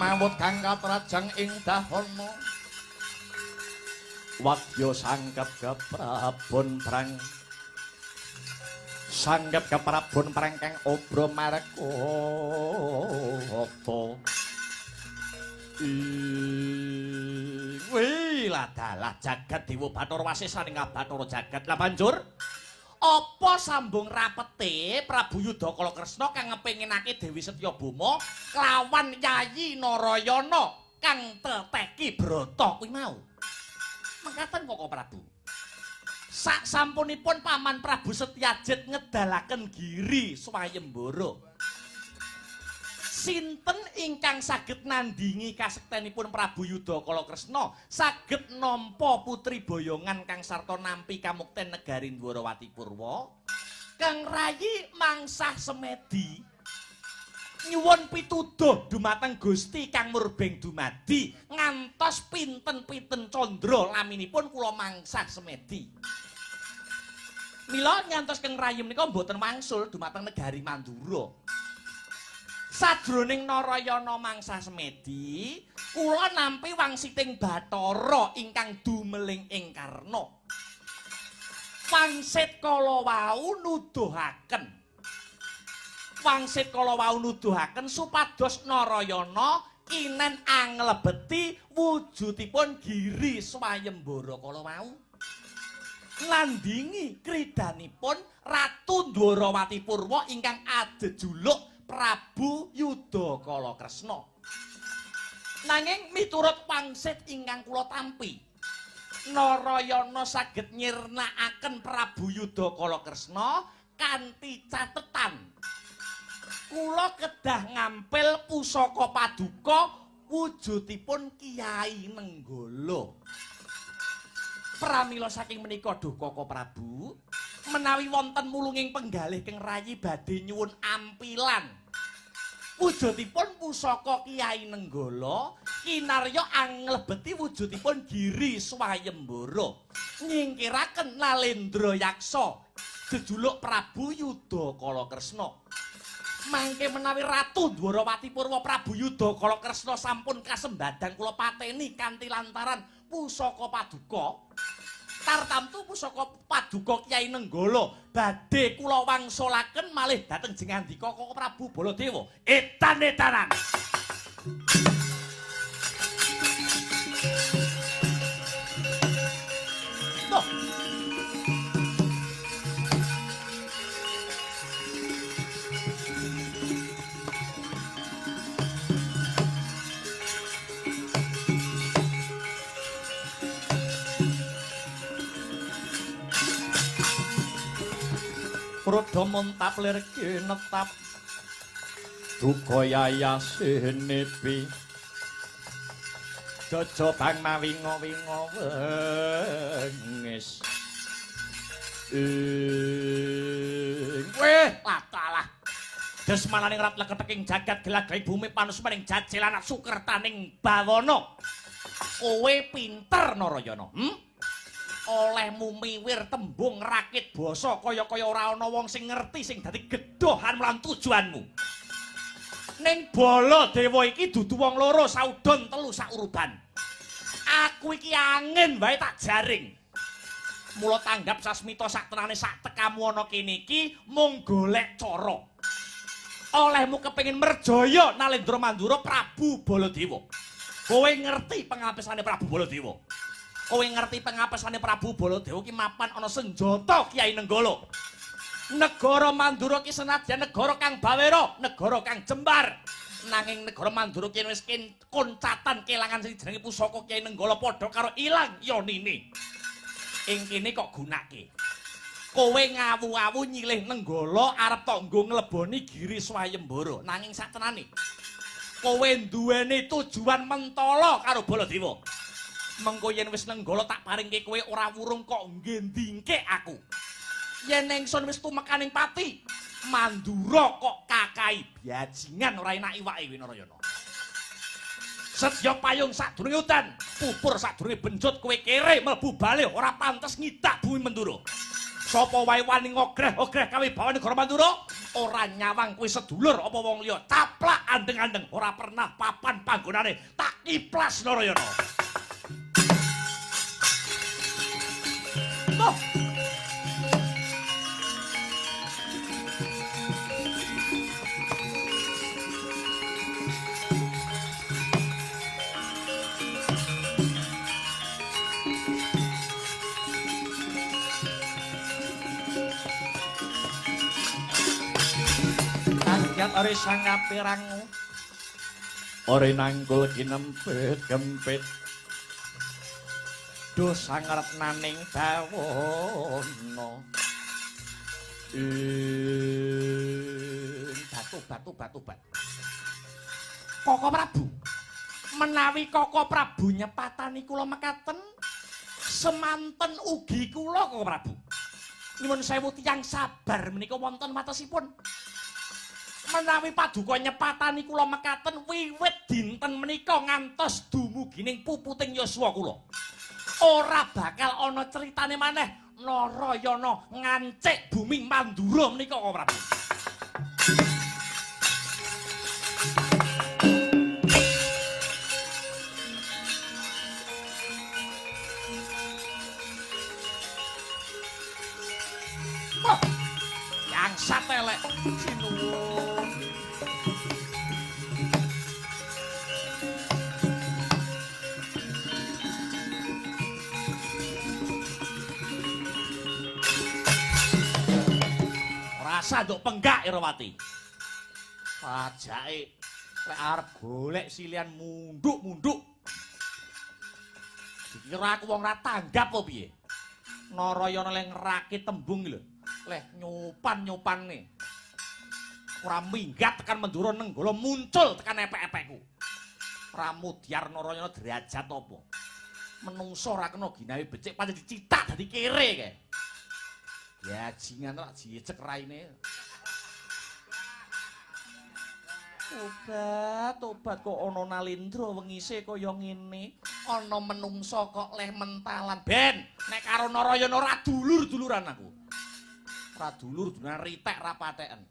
Mawut kang katrajang ing dahana wadya sanggep keprabon prang sanggep keprabon prang kang obro markata wih ladalah jagat Dewa Bathara Wasisaning Bathara jagat lah banjur apa sambung rapete Prabu Yudakala Kresna kang ngepinginake Dewi Setyabama kelawan Yayi Narayana kang teteki Brata kuwi mau. Mangkaten Koko Prabu. Sak sampunipun Paman Prabu Setyajid ngedalaken giri swayembara. Sinten ingkang saged nandingi kasektenipun Prabu Yudakala Kresna saged nampa putri boyongan kang sarta nampi kamukten negari Dwarawati Purwa kang rayi mangsah semedi nyuwun pituduh dumateng Gusti kang murbeng dumadi ngantos pinten-pinten candra laminipun kula mangsah semedi. Mila ngantos kang rayi menika mboten wangsul dumateng negari Mandura. Sadroning Narayana mangsah semedi, kula nampi wangsiting Bathara ingkang dumeling ing Karna. Wangsit kala wau nuduhaken supados Narayana inen anglebeti wujudipun giri swayembara kala wau. Nandingi kridanipun Ratu Dwarawati Purwa ingkang adejuluk Prabu Yudakala Kresna. Nanging miturut wangsit ingkang kula tampi, Narayana saged nyirnakaken Prabu Yudakala Kresna kanthi catetan. Kula kedah ngampil pusaka paduka wujudipun Kyai Nenggala. Pramila saking menika Duh Koko Prabu, menawi wonten mulunging penggalih keng rayi badhe nyuwun ampilan wujudipun pusaka Kyai Nenggala kinarya anglebeti wujudipun giri swayembara nyingkiraken Nalendra Yaksa jejuluk Prabu Yudakala Kresna. Mangke menawi Ratu Dwarawati Purwa Prabu Yudakala Kresna sampun kasembadan kula pateni kanthi lantaran pusaka paduka tartamtu pusaka paduka Kyai Nenggala badhe kula wangsulaken malih dhateng jengandika Koko Prabu Baladewa etan-etanan. Prodha montap lir kinetap duka yayasin nepi jaja bang mawinga-winga wengis weh latalah desmananing rat leketeking jagat gelagrai bumi panusmaning jajelan sukertaning bawana kowe pinter Narayana olehmu miwir tembung rakit basa kaya-kaya ora ana wong sing ngerti sing dadi gedhohan lan tujuanmu. Ning Baladewa iki dudu wong loro saudon telu sauruban. Aku iki angin wae tak jaring. Mula tanggap sasmita saktenane sak tekamu ana kene iki mung golek cara. Olehmu kepengin merjaya Nalendra Mandura Prabu Baladewa. Kowe ngerti pengapisane Prabu Baladewa? Kowe ngerti pengapesane Prabu Baladewa ki mapan ana senjata Kyai Nenggala. Negara Mandura ki senadyan negara kang bawera, negara kang jembar. Nanging negara Mandura ki wis koncatan kelangan sing jenenge pusaka Kyai Nenggala padha karo ilang yonine. Ing kene kok gunake. Kowe ngawu-awu nyilih Nenggala arep tok nggo ngleboni Giri Swayembara. Nanging satenane kowe duweni tujuan mentala karo Baladewa. Mengko yen wis Nenggala tak paringke kowe ora wurung kok ngendingke aku. Yen ingsun wis tumekaning pati, Mandura kok kakai bajingan ora enak iwake kuwi Narayana. Sedya payung sadurunge udan, pupur sadurunge benjut kowe kere mlebu bali ora pantes ngidak bumi Mandura. Sapa wae wani ngogreh-ogreh kawibawane negara Mandura, ora nyawang kuwi sedulur apa wong liya. Caplak andeng-andeng ora pernah papan panggonane tak kiplas Narayana. Toh. Ore sang kapirang ore nangkul kinempit gempit dosa ngarep naning bawana batu. Koko Prabu menawi Koko Prabu nyepatani kula mekaten semanten ugi kula Koko Prabu nyuwun sewu tiyang sabar menika wonten watosipun. Menawi paduka nyepatani kula mekaten wiwit dinten menika ngantos dumugining puputing yuswa kula. Ora bakal ana critane maneh Narayana ngancik bumi Mandura menika kok Prabu. Yang satelek sinuwun. Sanduk penggak Irawati. Pajake lek arep golek silian munduk-munduk. Dikira aku wong ra tanggap apa piye? Narayana lek ngerakit tembung lho. Leh nyupan-nyupane. Ora minggat tekan Mandura Nenggala muncul tekan epek-epekku. Pramudyar Narayana derajat apa? Menungso ora kena ginawe becik pancen dicithak dadi kere kae. Bajingan tak jicek raine. Tobat kok ana Nalendra wengise kaya ngene. Ana menungso kok leh mentalan. Ben, nek karo Narayana ora dulur-duluran aku. Ora dulur-duluran ritek ra pateken.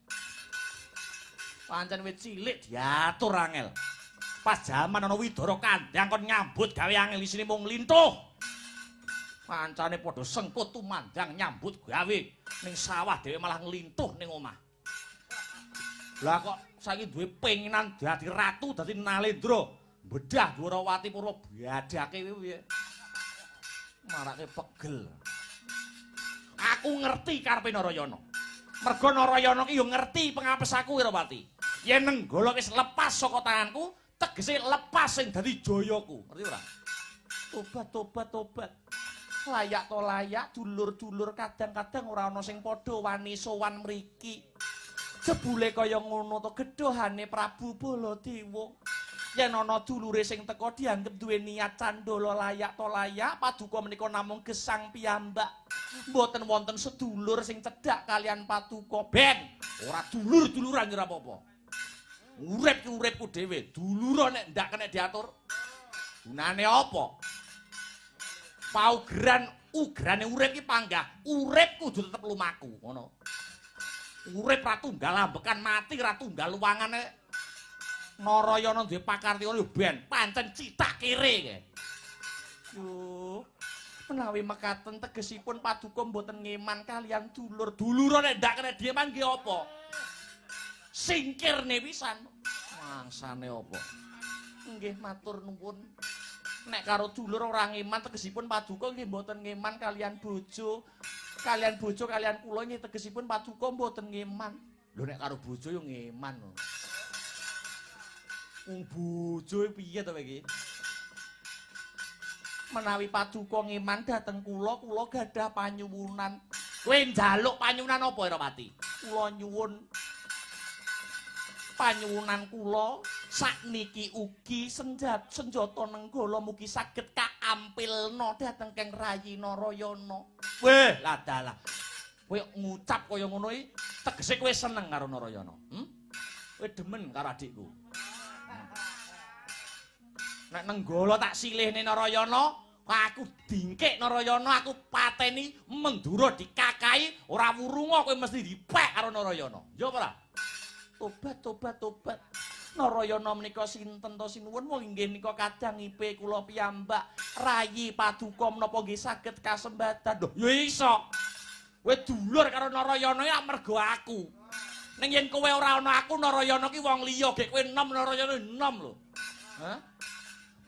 Pancen wit cilik diatur angel. Pas jaman ana Widara Kandhang kon nyambut gawe angel isine mung lintuh. Kancane padha sengkut tumandang nyambut gawe ning sawah dhewe malah nglintuh ning omah. Lah kok saiki duwe penginan dadi ratu dadi Nalendra, bedah Dwarawati Purwa badake kuwi piye? Marake pegel. Aku ngerti karepe Narayana. Mergo Narayana ki yo ngerti pengapes aku Wirawati. Yen Nenggala wis lepas saka tanganku, tegese lepas sing dadi jayaku. Ngerti ora? Tobat. Layak to layak, dulur-dulur kadang-kadang ora ana sing padha wani sowan mriki. Jebule kaya ngono to gedhohane Prabu Baladewa. Yen ana dulure sing teka dianggep duwe niat candala layak to layak, paduka menika namung gesang piyambak. Mboten wonten sedulur sing cedhak kalian paduka. Ben, ora dulur-duluran ora apa-apa. Urip ki uripku dhewe, dulur nek ndak kena diatur. Gunane apa? Ugrane urip ki panggah, urip kudu tetep lumaku, ngono. Urip ra tunggal ambekan mati ra tunggal luwangane. Narayana duwe pakarti ngono ben pancen cithak kere kae. Yo, menawi mekaten tegesipun paduka mboten ngeman kalian dulur. Dulur nek ndak kena dieman nggih apa? Singkirne pisan. Mangsane apa? Nggih matur nuwun. Nek karo dulur ora ngeman tegesipun paduka nggih mboten ngeman kalian bojo. Kalian kula nggih tegesipun paduka mboten ngeman. Lho nek karo bojo yo ngeman. Wong bojo piye to iki? Menawi paduka ngeman dhateng kula gadah panyuwunan. Kowe njaluk panyuwunan apa Eropati? Kula nyuwun panyuwunan kula sakniki ugi senjata nenggala mugi saged kaampilna dhateng Kang Rayi Narayana. Weh, lah dalah. Kowe ngucap kaya ngono iki tegese kowe seneng karo Narayana. Kowe demen karo adikku. Nek nenggala tak silihne Narayana, aku dingkik Narayana, aku pateni Mendura dikakai, ora wurunga kowe mesti dipek karo Narayana. Ya apa ora? Tobat. Narayana menika sinten to sinuwun mung inggih nika kadangipé kula piyambak Rayi Paduka menapa nggih saged kasembadan. Lho, ya iso. Kowe dulur karo Narayana ya mergo aku. Ning yen kowe ora ana aku Narayana ki wong liya, gek kowe enom Narayana enom lho. Hah?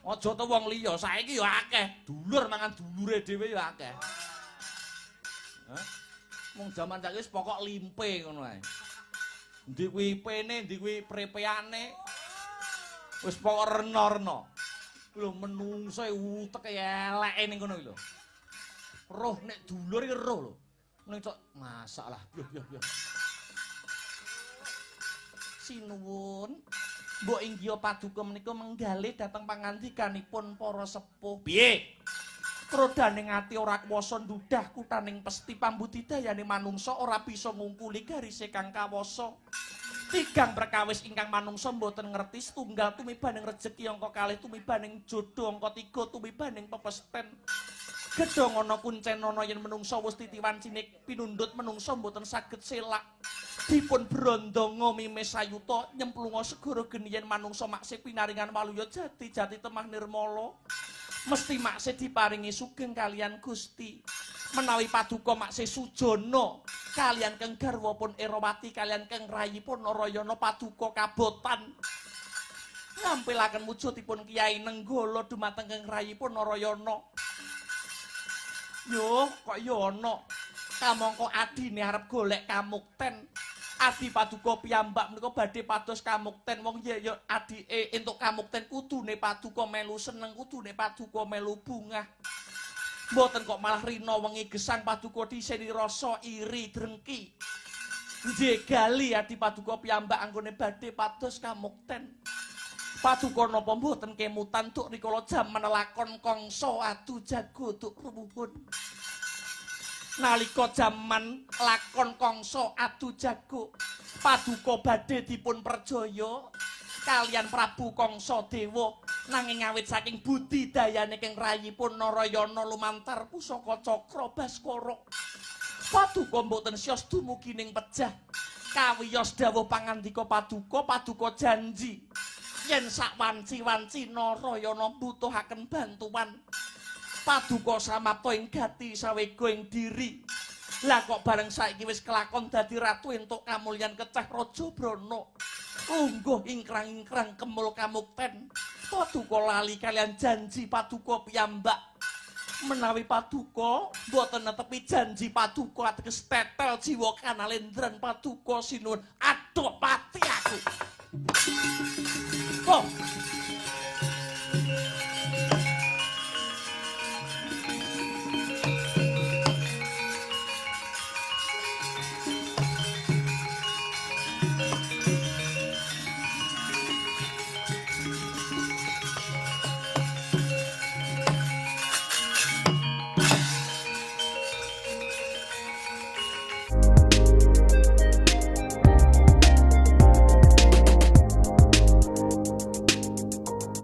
Aja to wong liya, saiki ya akeh. Dulur mangan dulure dhewe ya akeh. Hah? Mung jaman saiki wis pokok limpe ngono ae. Ndi kuwi pene, ndi kuwi prepeane. Wis pokok rena-rena. Lho menungso utek eleke ning kono iki lho. Roh nek dulur iki roh lho. Ning cok masalah. Yo. Sinuwun. Mbok inggih Paduka menika menggalih dhateng pangandikanipun para sepuh. Piye? Trodaning ati ora kuwasa ndudah kutaning pesti pambudidayane manungsa ora bisa ngungkuli garise kang kawasa. Tigang perkawis ingkang manungsa mboten ngerti setunggal tumibaning rejeki angka kalih tumibaning jodho angka 3 tumibaning pepesten. Gedhong ana kuncen ana yen manungsa wis titiwan cinik pinundhut manungsa mboten saged selak. Dipun brandanga mimes sayuta nyemplunga segara geni yen manungsa maksih pinaringan waluya jati temah nirmala. Mesti maksih diparingi sugeng kalian Gusti. Menawi Paduka maksih sujana kalian Kang garwapun Erawati kalian Kang Rayipun Narayana Paduka kabotan. Nampilaken wujudipun Kyai Nenggala dumateng Kang Rayipun Narayana. Yo, kok yo ana. Kamangka adine arep golek kamukten. Adi Paduka piyambak menika badhe pados kamukten wong ya adike entuk kamukten kudune Paduka melu seneng kudune Paduka melu bungah. Mboten kok malah rina wengi gesang Paduka diseni rasa iri drengki. Njegali Adi Paduka piyambak anggone badhe pados kamukten. Paduka napa mboten kemutan tuk rikala jaman lakon kangsa adu jago tuk ruwuhun. Nalika jaman lakon kangsa adu jago Paduka badhe dipun perjaya kalian Prabu Kangsa Dewa nanging awit saking budidayane Kang Rayipun Narayana lumantar pusaka Cakra Baskara Paduka mboten siyos dumugi ning pejah kawiyos dawuh pangandika Paduka janji yen sak wanci-wanci Narayana mbutuhaken bantuan Paduka samapta ing gati sawega ing diri. Lah kok bareng saiki wis kelakon dadi ratu entuk kamulyan kecah Raja Brana. Lungguh ingkrang-ingkrang kemul kamukten. Paduka lali kalian janji Paduka piyambak. Menawi Paduka mboten netepi janji Paduka ateges tetel jiwa kanalendran Paduka sinuwun adoh pati aku. Oh